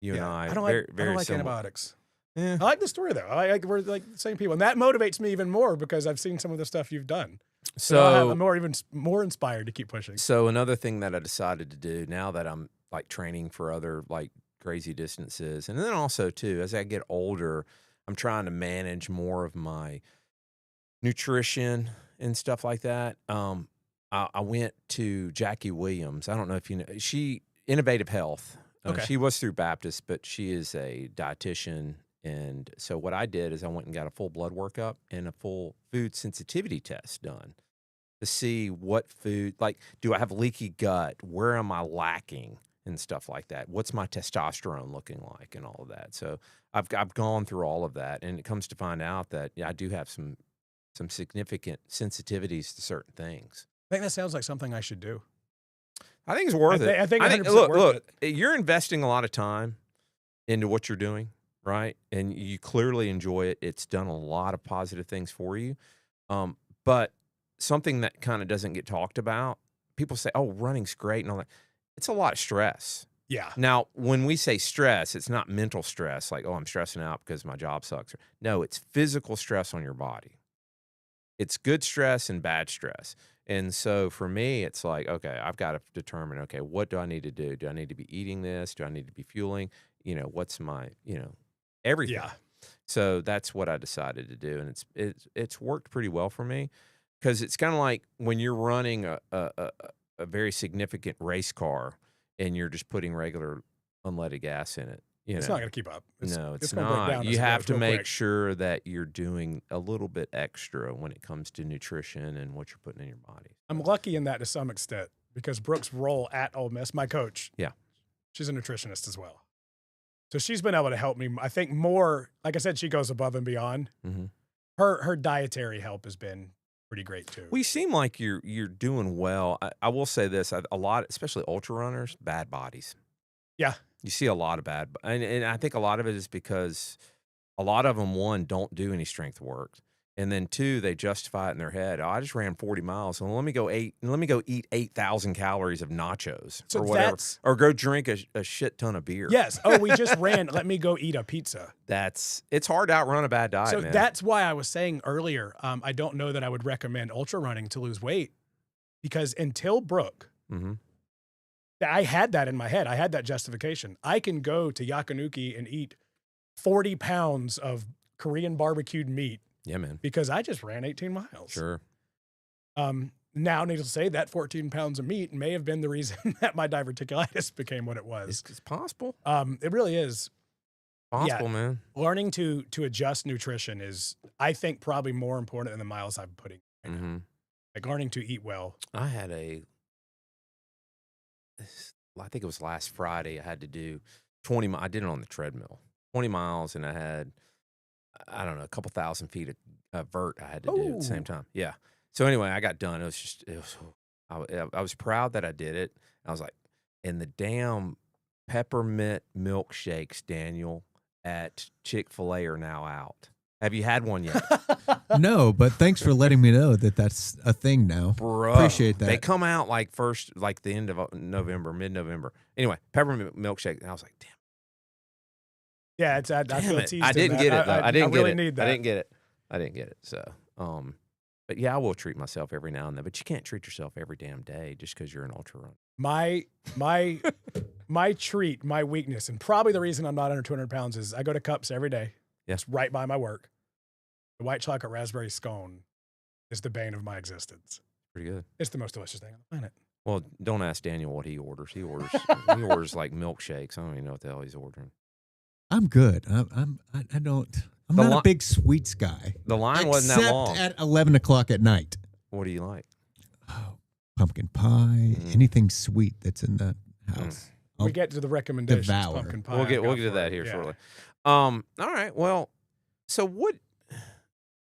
and I. I don't like antibiotics. Yeah. I like the story though. We're like the same people. And that motivates me even more because I've seen some of the stuff you've done. So I'm even more inspired to keep pushing. So another thing that I decided to do now that I'm like training for other like crazy distances, and then also too, as I get older, I'm trying to manage more of my nutrition and stuff like that. I went to Jackie Williams. I don't know if you know, Innovative Health. Okay. She was through Baptist, but she is a dietitian. And so what I did is I went and got a full blood workup and a full food sensitivity test done to see what food, like, do I have leaky gut? Where am I lacking? And stuff like that. What's my testosterone looking like and all of that? So I've gone through all of that, and it comes to find out that I do have some significant sensitivities to certain things. I think that sounds like something I should do. I think it's worth it. I think 100% look, you're investing a lot of time into what you're doing, right? And you clearly enjoy it. It's done a lot of positive things for you. But something that kind of doesn't get talked about, people say, oh, running's great and all that. It's a lot of stress. Yeah. Now, when we say stress, it's not mental stress, like, oh, I'm stressing out because my job sucks. No, it's physical stress on your body. It's good stress and bad stress. And so for me, it's like, okay, I've got to determine, okay, what do I need to do? Do I need to be eating this? Do I need to be fueling? What's my, everything. Yeah. So that's what I decided to do. And it's worked pretty well for me, because it's kind of like when you're running a very significant race car and you're just putting regular unleaded gas in it. It's not going to keep up. It's gonna break not. down You have to make quick. sure that you're doing a little bit extra when it comes to nutrition and what you're putting in your body. I'm lucky in that to some extent because Brooke's role at Ole Miss, my coach, she's a nutritionist as well. So she's been able to help me, I think, more. Like I said, she goes above and beyond. Mm-hmm. Her dietary help has been pretty great too. We seem like you're doing well. I will say this: a lot, especially ultra runners, bad bodies. Yeah, you see a lot of bad, and I think a lot of it is because a lot of them, one, don't do any strength work, and then two, they justify it in their head. Oh, I just ran 40 miles, so let me go eat 8,000 calories of nachos or whatever, or go drink a shit ton of beer. Yes. Oh, we just ran. Let me go eat a pizza. It's hard to outrun a bad diet. So man. that's why I was saying earlier, I don't know that I would recommend ultra running to lose weight, because until Brooke, I had that in my head. I had that justification. I can go to Yakanuki and eat 40 pounds of Korean barbecued meat. Yeah, man. Because I just ran 18 miles. Sure. Now, needless to say, that 14 pounds of meat may have been the reason that my diverticulitis became what it was. It's possible. It really is. Possible, man. Learning to adjust nutrition is, I think, probably more important than the miles I'm putting in. Mm-hmm. Like learning to eat well. I had I think it was last Friday. I had to do 20. I did it on the treadmill, 20 miles, and I had, I don't know, a couple thousand feet of vert I had to do at the same time. Yeah. So anyway, I got done. I was proud that I did it. I was like, and the damn peppermint milkshakes, Daniel, at Chick-fil-A are now out. Have you had one yet? No, but thanks for letting me know that that's a thing now. Bro, appreciate that. They come out like the end of November, mid-November. Anyway, peppermint milkshake. And I was like, damn. Yeah, I feel it. teased. I didn't get it, though. I didn't really get it. need that. I didn't get it. I didn't get it. So, but yeah, I will treat myself every now and then. But you can't treat yourself every damn day just because you're an ultra runner. My treat, my weakness, and probably the reason I'm not under 200 pounds is I go to Cups every day. Yeah. It's right by my work. The white chocolate raspberry scone is the bane of my existence. Pretty good. It's the most delicious thing on the planet. Well, don't ask Daniel what he orders. He orders like milkshakes. I don't even know what the hell he's ordering. I'm good. I'm not a big sweets guy. The line wasn't that long. Except at 11 o'clock at night. What do you like? Oh, pumpkin pie, anything sweet that's in the house. We get to the recommendations. Devour. Pumpkin pie. We'll get to that here shortly. All right. Well, so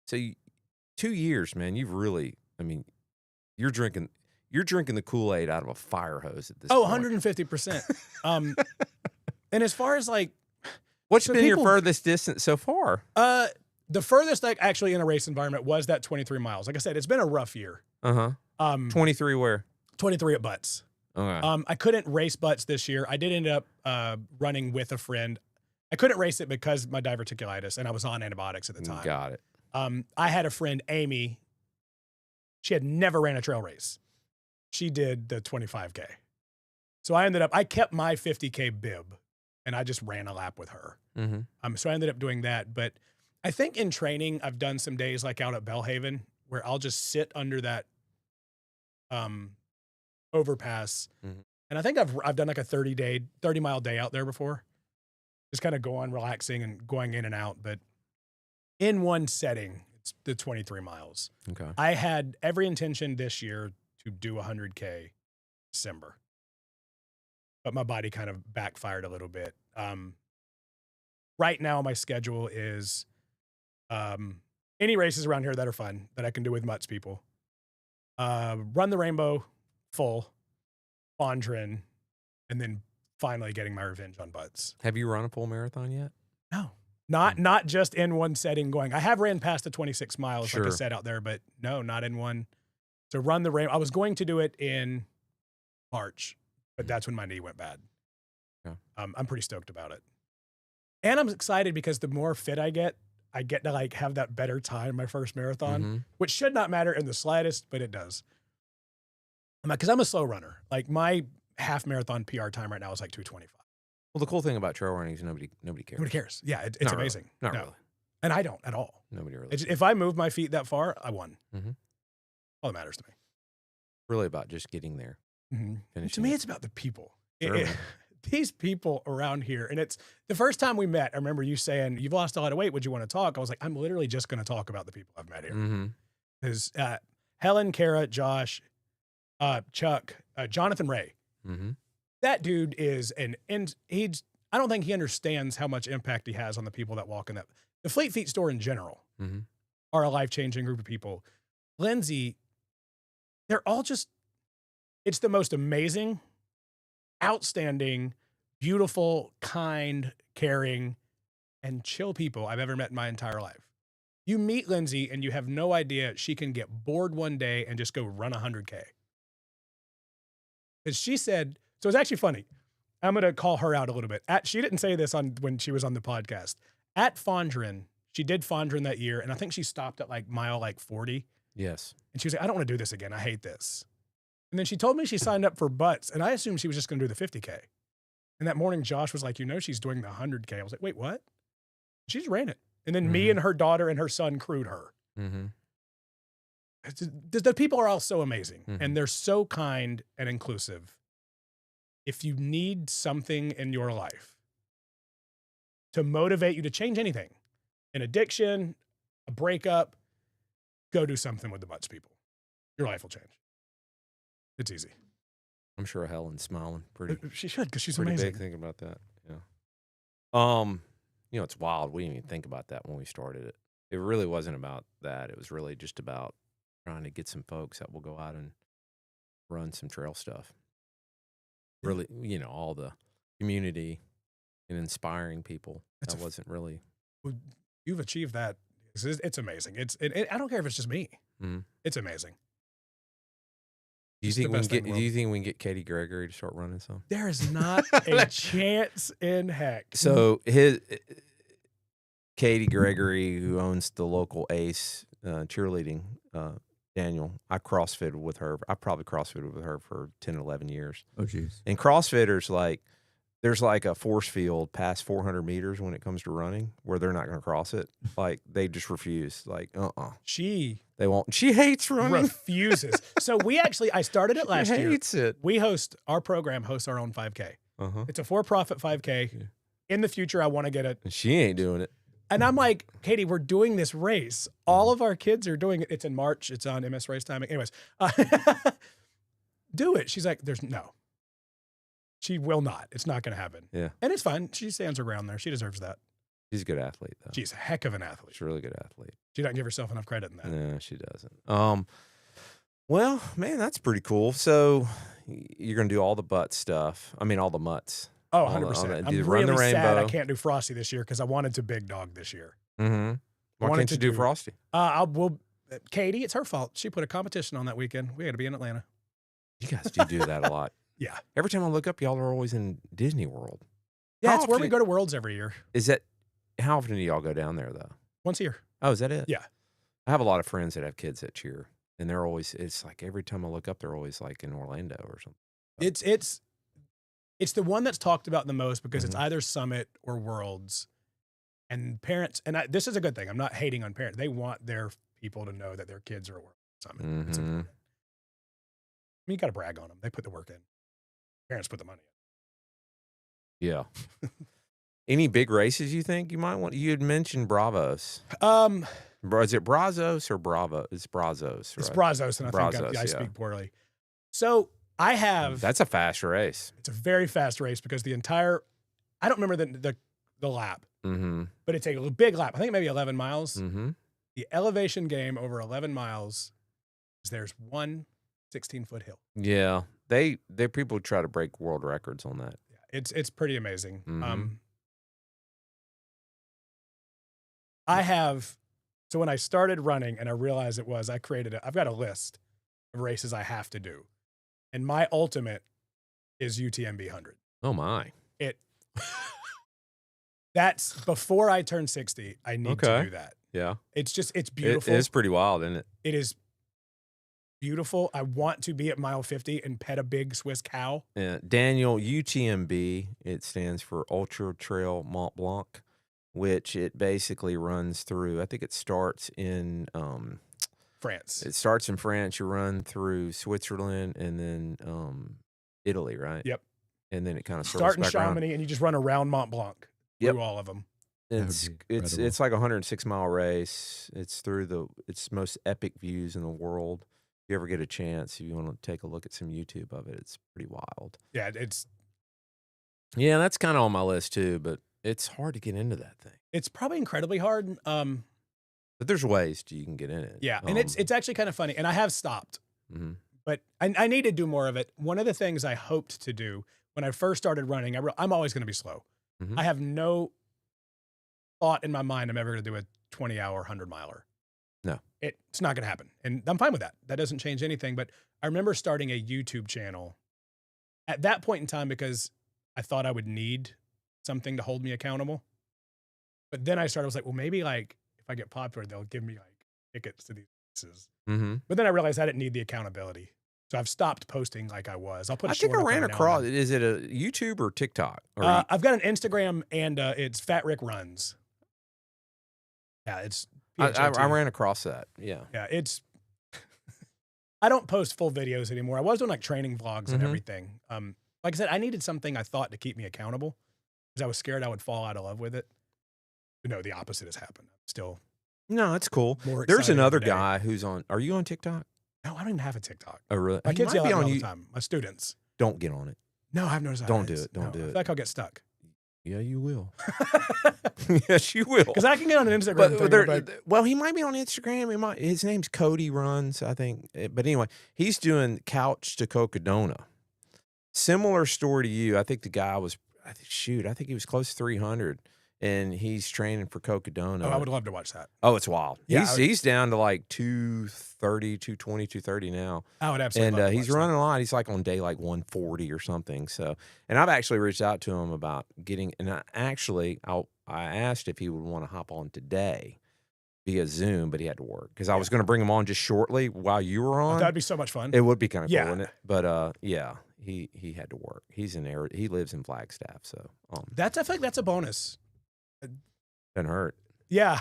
2 years, man. You've really, I mean, you're drinking the Kool-Aid out of a fire hose at this point. 150%. And as far as like, what's been your furthest distance so far? The furthest like actually in a race environment was that 23 miles. Like I said, it's been a rough year. 23 where? 23 at Butts. Okay. I couldn't race Butts this year. I did end up running with a friend. I couldn't race it because my diverticulitis, and I was on antibiotics at the time. Got it. I had a friend, Amy. She had never ran a trail race. She did the 25K. So I kept my 50K bib, and I just ran a lap with her. Mm-hmm. So I ended up doing that. But I think in training, I've done some days like out at Bellhaven where I'll just sit under that overpass. Mm-hmm. And I think I've done like a 30-mile day out there before. Just kind of going, relaxing and going in and out. But in one setting, it's the 23 miles. Okay. I had every intention this year to do 100K December. But my body kind of backfired a little bit. Right now, my schedule is any races around here that are fun that I can do with Mutts people. Run the Rainbow full, Fondren, and then finally getting my revenge on Butts. Have you run a full marathon yet? No. Not just in one setting going. I have ran past the 26 miles, Sure. like I said out there, but no, not in one. To run the Rainbow, I was going to do it in March, but that's when my knee went bad. Yeah. I'm pretty stoked about it. And I'm excited because the more fit I get to like have that better time my first marathon, which should not matter in the slightest, but it does. Because I'm a slow runner. Like my half marathon PR time right now is like 2:25. Well, the cool thing about trail running is nobody cares. Nobody cares. Yeah, it's Not amazing. Really. Not really. And I don't at all. Nobody really. If I move my feet that far, I won. Mm-hmm. All that matters to me. Really about just getting there. Mm-hmm. To me, it's about the people. Sure. These people around here. And it's the first time we met, I remember you saying, you've lost a lot of weight. Would you want to talk? I was like, I'm literally just going to talk about the people I've met here. Because Helen, Kara, Josh, Chuck, Jonathan Ray. That dude is I don't think he understands how much impact he has on the people that walk in that. The Fleet Feet store in general are a life-changing group of people. Lindsay, they're all just, it's the most amazing, outstanding, beautiful, kind, caring, and chill people I've ever met in my entire life. You meet Lindsay and you have no idea she can get bored one day and just go run 100K. Because she said, so it's actually funny. I'm going to call her out a little bit. She didn't say this when she was on the podcast. At Fondren, she did Fondren that year, and I think she stopped at like mile 40. Yes. And she was like, I don't want to do this again. I hate this. And then she told me she signed up for Butts, and I assumed she was just going to do the 50K. And that morning, Josh was like, she's doing the 100K. I was like, wait, what? She just ran it. And then me and her daughter and her son crewed her. the people are all so amazing, Mhm. and they're so kind and inclusive. If you need something in your life to motivate you to change anything, an addiction, a breakup, go do something with the Mutts people. Your life will change. It's easy. I'm sure Helen's smiling pretty She should, because she's pretty amazing. big thinking about that. Yeah. It's wild. We didn't even think about that when we started it. It really wasn't about that. It was really just about trying to get some folks that will go out and run some trail stuff. Really, all the community and inspiring people. That wasn't really. You've achieved that. It's amazing. I don't care if it's just me. Mhm. It's amazing. Do you think we can get Katie Gregory to start running some? There is not a chance in heck. So Katie Gregory, who owns the local Ace cheerleading, Daniel, I CrossFitted with her. I probably CrossFitted with her for 10, 11 years. Oh, jeez. And CrossFitters, there's a force field past 400 meters when it comes to running where they're not going to cross it. They just refuse. They won't. She hates running. Refuses. So I started it last year. She hates it. Our program hosts our own 5K. Uh-huh. It's a for-profit 5K. Yeah. In the future, I want to get it. She ain't doing it. And I'm like, Katie, we're doing this race. All of our kids are doing it. It's in March. It's on MS Race Timing. Anyways, do it. She's like, no. She will not. It's not going to happen. Yeah. And it's fine. She stands her ground there. She deserves that. She's a good athlete, though. She's a heck of an athlete. She's a really good athlete. She doesn't give herself enough credit in that. No, she doesn't. Well, man, that's pretty cool. So you're going to do all the butt stuff. I mean, all the mutts. Oh, 100%. I'm run the really sad rainbow. I can't do Frosty this year because I wanted to big dog this year. Mm-hmm. Why can't you do Frosty? Katie, it's her fault. She put a competition on that weekend. We had to be in Atlanta. You guys do that a lot. Yeah. Every time I look up, y'all are always in Disney World. Yeah, it's where we go to Worlds every year. How often do y'all go down there, though? Once a year. Oh, is that it? Yeah. I have a lot of friends that have kids that cheer, and they're always, it's like every time I look up, they're always in Orlando or something. It's the one that's talked about the most because it's either Summit or Worlds. And parents, this is a good thing. I'm not hating on parents. They want their people to know that their kids are at World Summit. It's important. I mean, you got to brag on them. They put the work in. Parents put the money in. Yeah. Any big races you think you might want? You had mentioned Bravos. Is it Brazos or Bravo? It's Brazos, right? It's Brazos, and I think I speak poorly. So I have. That's a fast race. It's a very fast race because I don't remember the lap, but it's a big lap. I think maybe 11 miles. The elevation game over 11 miles is there's one 16-foot hill. Yeah, they people try to break world records on that. Yeah, it's pretty amazing. So when I started running and I realized I've got a list of races I have to do. And my ultimate is UTMB 100. Oh my. That's before I turn 60. I need to do that. Yeah. It's beautiful. It is pretty wild, isn't it? It is beautiful. I want to be at mile 50 and pet a big Swiss cow. Yeah. Daniel, UTMB, it stands for Ultra Trail Mont Blanc, which it basically runs through, I think it starts in France. It starts in France. You run through Switzerland and then Italy, right? Yep. And then it kind of start in Chamonix and you just run around Mont Blanc through all of them. It's like a 106-mile race. It's through its most epic views in the world. If you ever get a chance, if you want to take a look at some YouTube of it, it's pretty wild. Yeah, that's kind of on my list too, but it's hard to get into that thing. It's probably incredibly hard. But there's ways you can get in it. Yeah, and it's actually kind of funny, and I have stopped. But I need to do more of it. One of the things I hoped to do when I first started running, I'm always going to be slow. I have no thought in my mind I'm ever going to do a 20-hour 100-miler. No. It's not going to happen. And I'm fine with that. That doesn't change anything. But I remember starting a YouTube channel at that point in time because I thought I would need something to hold me accountable. But then I was like, well, maybe if I get popular, they'll give me tickets to these races. But then I realized I didn't need the accountability. So I've stopped posting like I was. I think I ran across. Is it a YouTube or TikTok? I've got an Instagram and it's Fat Rick Runs. Yeah, it's. I ran across that. Yeah. Yeah, I don't post full videos anymore. I was doing like training vlogs and Mhm. everything. Like I said, I needed something I thought to keep me accountable because I was scared I would fall out of love with it. But no, the opposite has happened. I'm still No, it's cool. more There's excited another every day. guy who's on. Are you on TikTok? No, I don't even have a TikTok. Oh, really? My He kids might yell be at me on all the you. time. My students. Don't get on it. No, I've noticed that. Don't do it. Don't do I it. feel like I'll get stuck. Yeah, you will. Yes, you will. Because I can get on an Instagram But thing. there, and I'm like, well, he might be on Instagram. He might, his name's Cody Runs, I think. But anyway, he's doing Couch to Cocodona. Similar story to you. I think the guy was, I think he was close to 300, and he's training for Cocodona. oh, I would love to watch that. Oh, it's wild. Yeah, He's down to like 230, 220, 230 now. I would absolutely And love to he's watch running a lot. He's like on day like 140 or something. So, and I've actually reached out to him about getting, and I asked if he would want to hop on today via Zoom, but he had to work because I was going to bring him on just shortly while you were that. on. That'd be so much fun. It would be kind of Yeah. cool, wouldn't it? But yeah, he had to work. He's in there. He lives in Flagstaff, so I feel like that's a bonus. doesn't hurt. Yeah.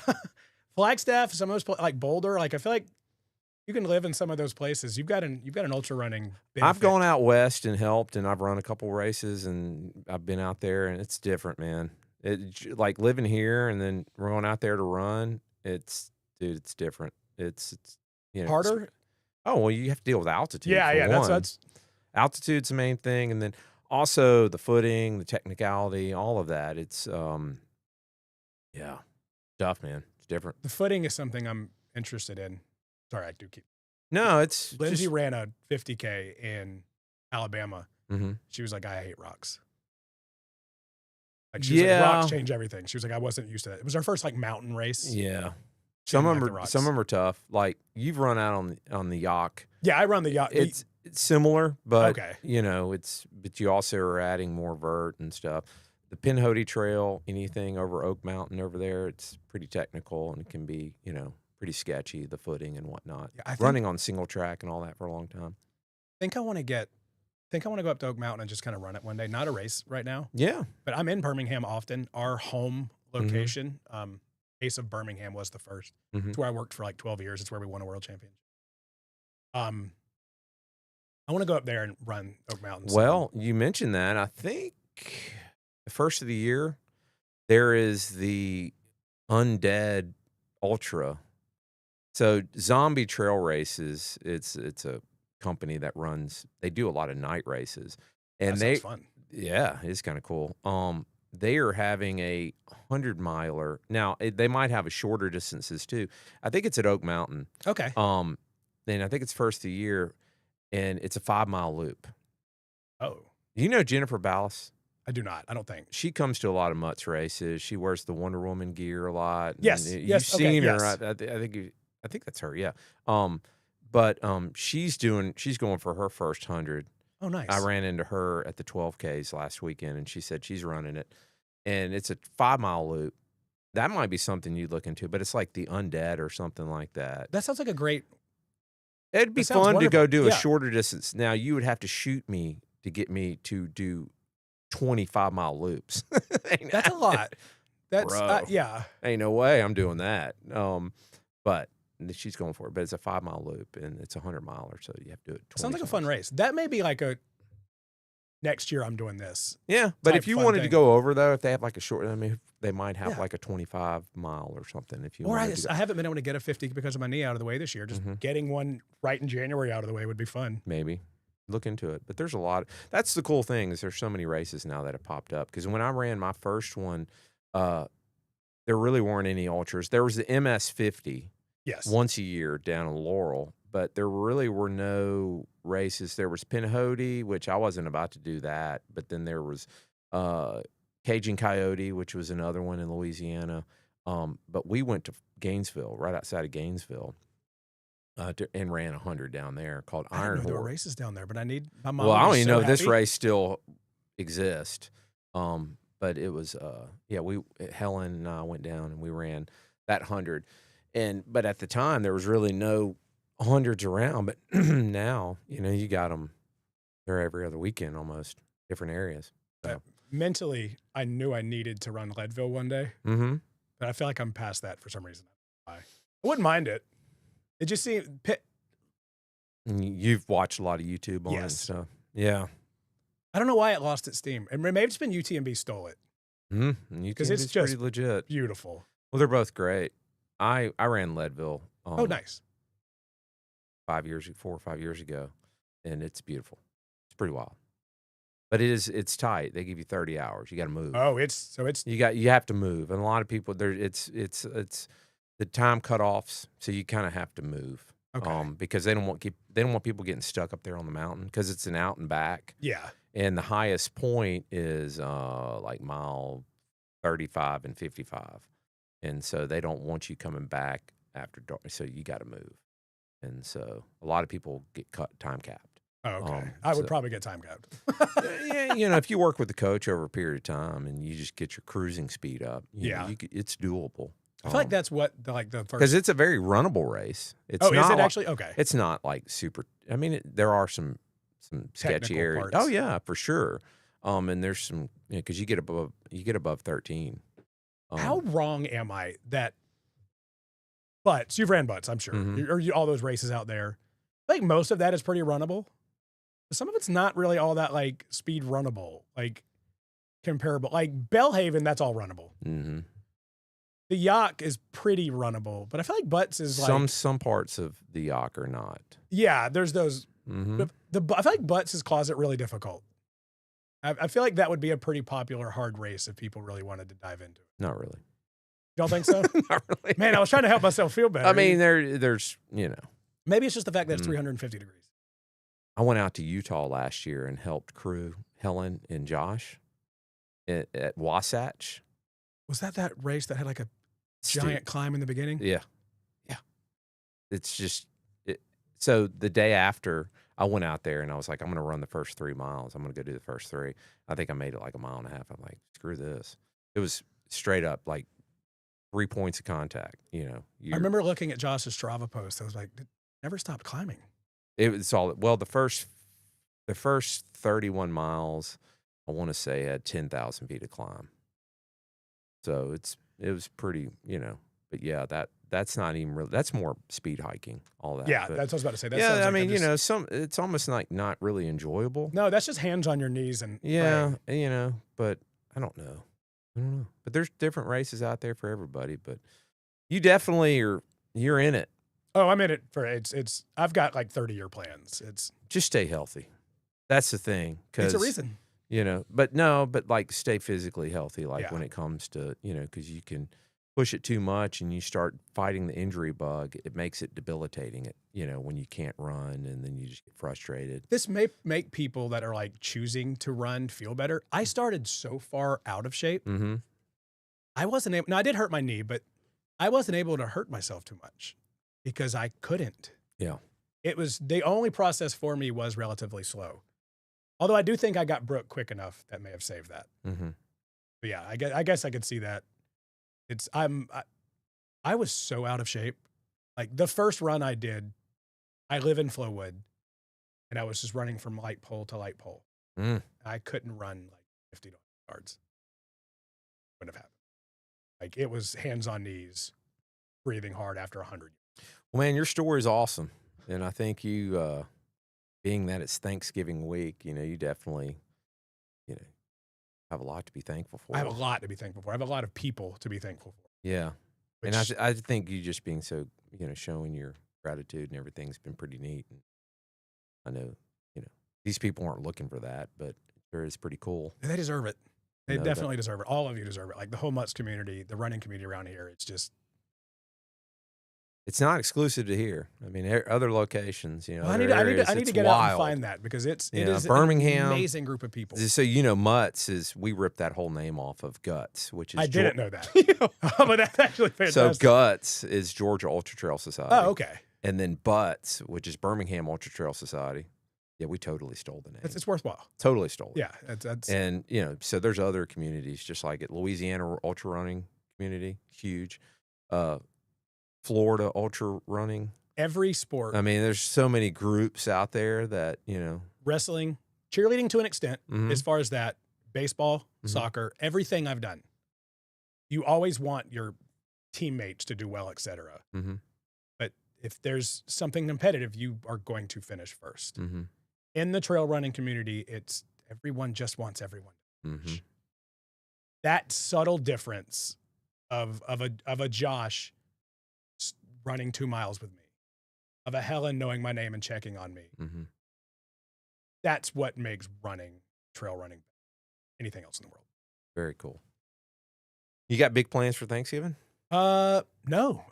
Flagstaff, some of those like Boulder, like I feel like you can live in some of those places. You've got an ultra running benefit. I've gone out west and helped, and I've run a couple races, and I've been out there, and it's different, man. Like living here and then we're going out there to run. It's different. It's you know harder. well, you have to deal with altitude. Yeah, for yeah. one. That's Altitude's the main thing, and then also the footing, the technicality, all of that. It's yeah, tough, man. It's different. the footing is something I'm interested in. Sorry, I do keep. No, it's Lindsay just, ran a 50K in Alabama. Mhm. She was like, I hate rocks. Like she was like, Yeah. rocks change everything. She was like, I wasn't used to that. It was her first like mountain race. yeah. She Some didn't of like them the are rocks. some of them are tough. Like you've run out on the Yacht. Yeah, I run the yacht. It's similar, but Okay. you know, but you also are adding more vert and stuff. The Pinhoti Trail, anything over Oak Mountain over there, it's pretty technical and it can be, you know, pretty sketchy, the footing and whatnot. Yeah, I think- Running on single track and all that for a long time. I think I want to go up to Oak Mountain and just kind of run it one day. Not a race right now, Yeah. but I'm in Birmingham often. Our home Mm-hmm. location, Ace of Birmingham was the first. Mhm. It's where I worked for like 12 years. It's where we won a world championship. I want to go up there and run Oak Mountain. Well, you mentioned that. I think the first of the year, there is the Undead Ultra. So Zombie Trail Races, it's a company that runs, they do a lot of night races. And that they sounds fun. yeah, it's kind of cool. They are having a 100-miler. Now, they might have a shorter distances too. I think it's at Oak Mountain. Okay. And I think it's first of the year, and it's a 5-mile loop. Oh, You know Jennifer Ballas? I do not. I don't think. She comes to a lot of Mutts races. She wears the Wonder Woman gear a lot. and Yes, you've yes, okay, seen her. yes. I think that's her. Yeah. But she's going for her first 100. Oh, nice. I ran into her at the 12Ks last weekend, and she said she's running it, and it's a 5-mile loop. That might be something you'd look into, but it's like the Undead or something like that. That sounds like a great. It'd be that sounds fun to go wonderful. do a Yeah. shorter distance. Now you would have to shoot me to get me to do 25-mile loops. That's a lot. That's Bro. yeah. Ain't no way I'm doing that. But she's going for it. But it's a 5-mile loop and it's a 100-miler, so you have to do it. Sounds like a 20 fun times. race. That may be like a. Next year, I'm doing this. Yeah, but type if you fun wanted to thing. go over though, if they have like a short, I mean, they might have Yeah. like a 25-mile or something. If you Or wanted to go. I haven't been able to get a 50 because of my knee out of the way this year. Just Mhm. getting one right in January out of the way would be fun. Maybe look into it. But there's a lot. That's the cool thing is there's so many races now that have popped up. Because when I ran my first one, there really weren't any ultras. There was the MS50 Yes. once a year down in Laurel, but there really were no races. There was Pinhoti, which I wasn't about to do that, but then there was Cajun Coyote, which was another one in Louisiana. But we went to Gainesville, right outside of Gainesville, and ran 100 down there called I didn't Iron know there were Horse. races down there, but I need my mom. Well, I would don't be even so know this happy. race still exists. But it was Helen and I went down and we ran that 100. But at the time there was really no hundreds around, but now, you got them. They're every other weekend almost, different areas. So. Mentally, I knew I needed to run Leadville one day, Mm-hmm. but I feel like I'm past that for some reason. I wouldn't mind it. It just seemed And you've watched a lot of YouTube on it and Yes. stuff. Yeah. I don't know why it lost its steam. And maybe it's been UTMB stole it. Because it's it's just pretty legit. Beautiful. Well, they're both great. I ran Leadville. Oh, nice. 4 or 5 years ago, and it's beautiful. It's pretty wild. But it's tight. They give you 30 hours. You got to move. Oh, You have to move, and a lot of people it's the time cutoffs, so you kind of have to move. Okay. Because they don't want people getting stuck up there on the mountain because it's an out and back. Yeah. And the highest point is like mile 35 and 55, and so they don't want you coming back after dark. So you got to move, and so a lot of people get time capped. Oh, okay. I would probably get time capped. Yeah, if you work with the coach over a period of time and you just get your cruising speed up, it's doable. I feel like that's what the first, because it's a very runnable race. It's is not it actually? Okay. It's not like super. I mean, there are some sketchy Technical areas. parts. Oh yeah, for sure. And there's some because you get above 13. How wrong am I that butts? You've ran butts, I'm sure, or all those races out there. I think most of that is pretty runnable. Some of it's not really all that like speed runnable, like comparable. Like Bellhaven, that's all runnable. Mm-hmm. The Yacht is pretty runnable, but I feel like butts is like some parts of the Yacht are not. Yeah, there's those. Mm-hmm. I feel like butts cause it really difficult. I feel like that would be a pretty popular hard race if people really wanted to dive into it. Not really. You don't think so? Not really. Man, I was trying to help myself feel better. I mean, there's maybe it's just the fact that it's 350 degrees. I went out to Utah last year and helped crew Helen and Josh at Wasatch. Was that race that had like a giant climb in the beginning? Yeah. It's just so the day after I went out there and I was like, I'm going to run the first 3 miles. I'm going to go do the first 3. I think I made it like a mile and a half. I'm like, screw this. It was straight up like 3 points of contact. I remember looking at Josh's Strava post. I was like, never stopped climbing. It was all well. The first 31 miles, I want to say, had 10,000 feet of climb. So it was pretty, But yeah, that's not even really. That's more speed hiking. All that. Yeah, but, that's what I was about to say. That I like mean, it's almost like not really enjoyable. No, that's just hands on your knees and yeah, But I don't know. But there's different races out there for everybody. But you definitely you're in it. Oh, I'm in it for it's. I've got like 30-year plans. It's just stay healthy. That's the thing. It's a reason. But like stay physically healthy. Like Yeah. when it comes to because you can push it too much and you start fighting the injury bug. It makes it debilitating. When you can't run and then you just get frustrated. This may make people that are like choosing to run feel better. I started so far out of shape. Mm-hmm. I wasn't able. Now I did hurt my knee, but I wasn't able to hurt myself too much. Because I couldn't. Yeah. It was the only process for me was relatively slow. Although I do think I got broke quick enough that may have saved that. Mm-hmm. But yeah, I guess I could see that. I was so out of shape. Like the first run I did, I live in Flowood, and I was just running from light pole to light pole. I couldn't run like 50 yards. Wouldn't have happened. Like it was hands on knees, breathing hard after 100. Well, man, your story is awesome. And I think you, being that it's Thanksgiving week, you definitely, have a lot to be thankful for. I have a lot to be thankful for. I have a lot of people to be thankful for. Yeah. And I think you just being so, showing your gratitude and everything's been pretty neat. And I know, these people aren't looking for that, but sure is pretty cool. They deserve it. They definitely deserve it. All of you deserve it. Like the whole Mutts community, the running community around here, it's just. It's not exclusive to here. I mean, other locations, Well, I need to get out and find that because it is Birmingham, an amazing group of people. So Mutts is we ripped that whole name off of Guts, which is I didn't know that. But that's actually fantastic. So Guts is Georgia Ultra Trail Society. Oh, okay. And then Butts, which is Birmingham Ultra Trail Society. Yeah, we totally stole the name. It's worthwhile. Totally stole it. Yeah, that's and so there's other communities just like it. Louisiana Ultra Running Community, huge. Florida ultra running. Every sport. I mean, there's so many groups out there that, Wrestling, cheerleading to an extent, Mhm. as far as that, baseball, Mhm. soccer, everything I've done. You always want your teammates to do well, etc. Mm-hmm. But if there's something competitive, you are going to finish first. Mm-hmm. In the trail running community, it's everyone just wants everyone. Mm-hmm. That subtle difference of a Josh running 2 miles with me, of a Helen knowing my name and checking on me. Mm-hmm. That's what makes trail running, anything else in the world. Very cool. You got big plans for Thanksgiving? No,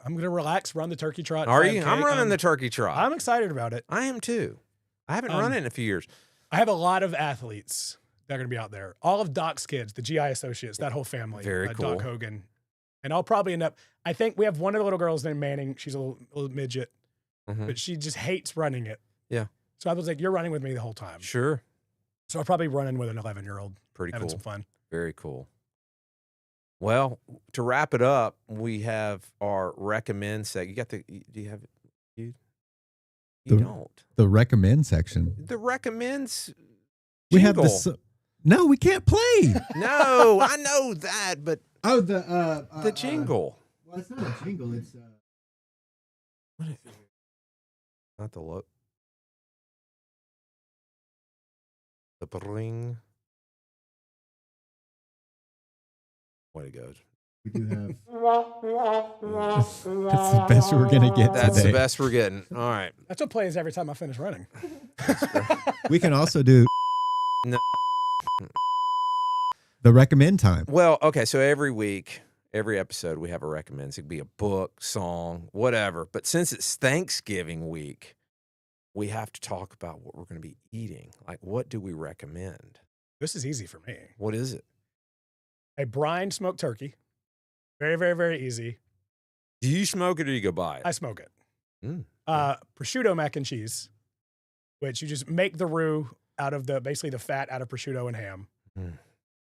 I'm gonna relax, run the turkey trot. Are you? 5K. I'm running the turkey trot. I'm excited about it. I am too. I haven't run it in a few years. I have a lot of athletes that are gonna be out there. All of Doc's kids, the GI associates, that whole family. Very cool. Doc Hogan, and I'll probably end up. I think we have one of the little girls named Manning. She's a little midget, but she just hates running it. Yeah. So I was like, "You're running with me the whole time." Sure. So I'll probably run in with an 11-year-old. Pretty having cool. some fun. Very cool. Well, to wrap it up, we have our recommend segment. You got the? Do you have it? You don't. The recommend section. The recommends. We have jingle. this. No, we can't play. No, I know that, but Oh, the jingle. Well, it's not a jingle. It's What is it? Not the look. The bring. Way to go. we do have. That's the best we're gonna get That's today. the best we're getting. All right. That's what plays every time I finish running. We can also do No. the recommend time. Well, okay. So every week, every episode, we have a recommend. It could be a book, song, whatever. But since it's Thanksgiving week, we have to talk about what we're going to be eating. Like, what do we recommend? This is easy for me. What is it? A brine smoked turkey. Very, very, very easy. Do you smoke it or do you go buy it? I smoke it. Mm. Prosciutto mac and cheese, which you just make the roux out of basically the fat out of prosciutto and ham, and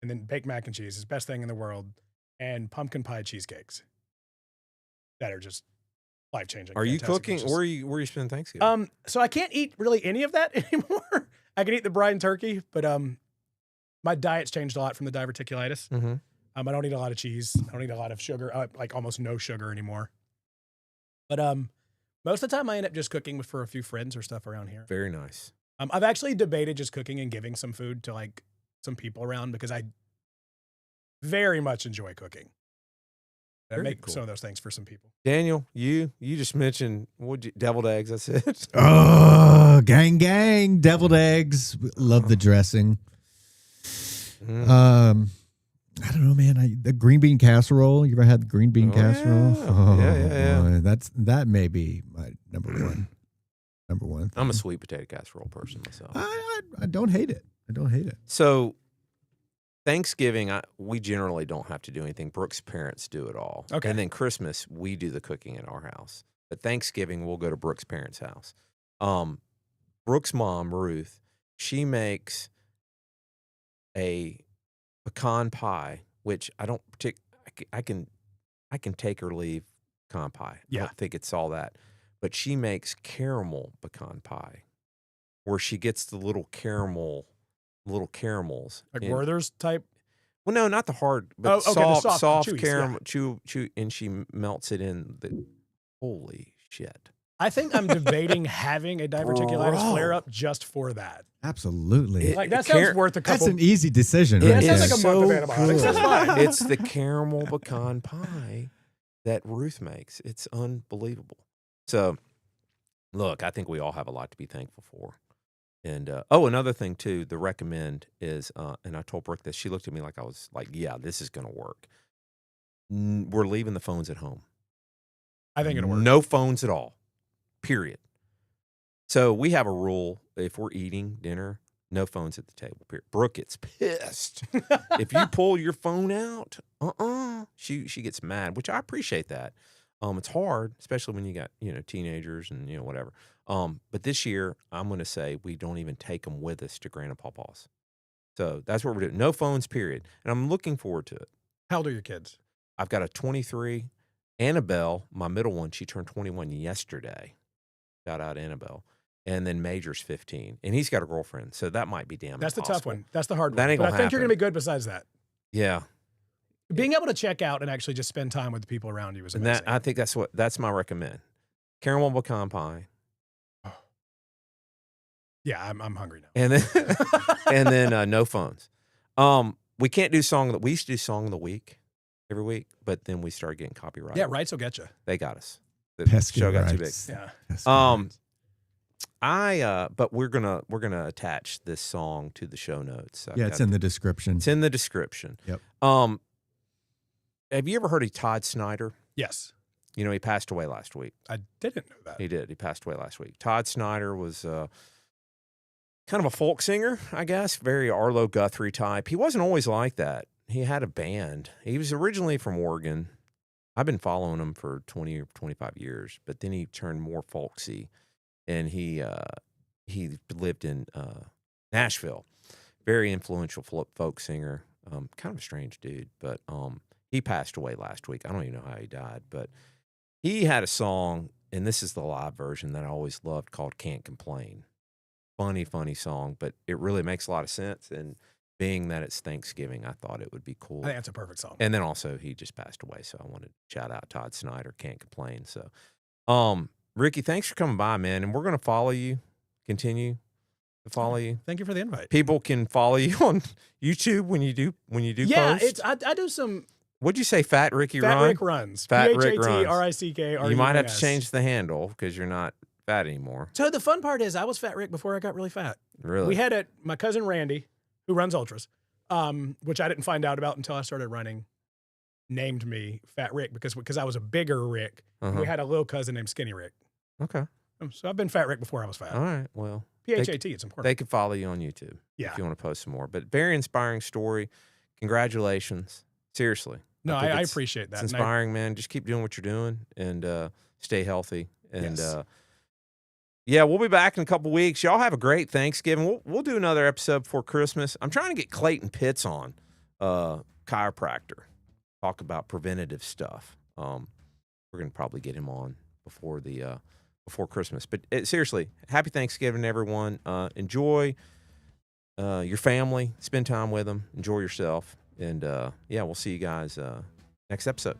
then bake mac and cheese. It's the best thing in the world. And pumpkin pie cheesecakes that are just life changing. Are you cooking? Where are you spending Thanksgiving? So I can't eat really any of that anymore. I can eat the brine turkey, but my diet's changed a lot from the diverticulitis. Mm-hmm. I don't eat a lot of cheese. I don't eat a lot of sugar, like almost no sugar anymore. But most of the time I end up just cooking for a few friends or stuff around here. Very nice. I've actually debated just cooking and giving some food to like some people around because I very much enjoy cooking. I Very make cool. some of those things for some people. Daniel, you just mentioned deviled eggs. That's it. Oh, gang, deviled eggs. Love the dressing. I don't know, man. The green bean casserole. You ever had the green bean casserole? Yeah. Oh, Yeah. boy. That may be my number one. Number one. I'm a sweet potato casserole person myself. I don't hate it. I don't hate it. So Thanksgiving, we generally don't have to do anything. Brooke's parents do it all. Okay. And then Christmas, we do the cooking at our house. But Thanksgiving, we'll go to Brooke's parents' house. Brooke's mom, Ruth, she makes a pecan pie, which I don't I can take or leave pecan pie. Yeah. I don't think it's all that. But she makes caramel pecan pie, where she gets the little caramels. Like in- Werther's type. Well, no, not the hard, but Oh, okay, the soft chewies, caramel, chew, and she melts it in the. Holy shit! I think I'm debating having a diverticulitis Bro. flare up just for that. Absolutely. Like that sounds worth a That's couple. an easy decision. Yeah, right it sounds there. like a month of antibiotics. good. That's fine. It's the caramel pecan pie that Ruth makes. It's unbelievable. So, look, I think we all have a lot to be thankful for. And another thing too, the recommend is, and I told Brooke this. She looked at me like I was like, "Yeah, this is going to work." We're leaving the phones at home. I think it'll work. No phones at all. Period. So we have a rule: if we're eating dinner, no phones at the table. Period. Brooke gets pissed if you pull your phone out. She gets mad, which I appreciate that. It's hard, especially when you got teenagers and whatever. But this year, I'm going to say we don't even take them with us to Grandpa Papa's. So that's what we're doing. No phones, period. And I'm looking forward to it. How old are your kids? I've got a 23. Annabelle, my middle one, she turned 21 yesterday. Shout out Annabelle. And then Major's 15. And he's got a girlfriend. So that might be damn That's the tough impossible. one. That's the hard That one. ain't But I gonna think you're happen. going to be good besides that. Yeah. Being able to check out and actually just spend time with the people around you is And amazing. I think that's my recommend. caramel pecan pie, Yeah, I'm hungry now. and then and then no phones. We can't do song that we used to do song of the week every week, but then we started getting copyright. Yeah, rights will get you. They got us. The Pesky show got too big. rights. Yeah. Pesky Um, rights. but we're gonna attach this song to the show notes. Yeah, it's in the description. It's in the description. Yep. Have you ever heard of Todd Snyder? Yes. You know, he passed away last week. I didn't know that. He did. He passed away last week. Todd Snyder was kind of a folk singer, I guess, very Arlo Guthrie type. He wasn't always like that. He had a band. He was originally from Oregon. I've been following him for 20 or 25 years, but then he turned more folksy, and he lived in Nashville. Very influential folk singer. Kind of a strange dude, but he passed away last week. I don't even know how he died, but he had a song, and this is the live version that I always loved, called Can't Complain. Funny song, but it really makes a lot of sense. And being that it's Thanksgiving, I thought it would be cool. I think that's a perfect song. And then also he just passed away, so I wanted to shout out Todd Snyder, Can't Complain. So Ricky, thanks for coming by, man. And we're gonna follow you, continue to follow you. Thank you for the invite. People can follow you on YouTube when you do Yeah, post. I do some What'd you say, Fat Ricky Fat Run? Rick runs. Fat Rick runs. PHATRICK. You might have to change the handle because you're not fat anymore. So the fun part is I was Fat Rick before I got really fat. Really? We had my cousin Randy, who runs ultras, which I didn't find out about until I started running, named me Fat Rick because I was a bigger Rick. Uh-huh. We had a little cousin named Skinny Rick. Okay. So I've been Fat Rick before I was fat. All right. Well, PHAT, it's important. they could follow you on YouTube Yeah. if you want to post some more. But very inspiring story. Congratulations. Seriously. No, think I it's- appreciate that. It's inspiring, man. Just keep doing what you're doing and stay healthy. And Yes. yeah, we'll be back in a couple weeks. Y'all have a great Thanksgiving. We'll do another episode before Christmas. I'm trying to get Clayton Pitts on, chiropractor, talk about preventative stuff. We're gonna probably get him on before Christmas. But seriously, happy Thanksgiving, everyone. Enjoy your family. Spend time with them. Enjoy yourself. And yeah, we'll see you guys next episode.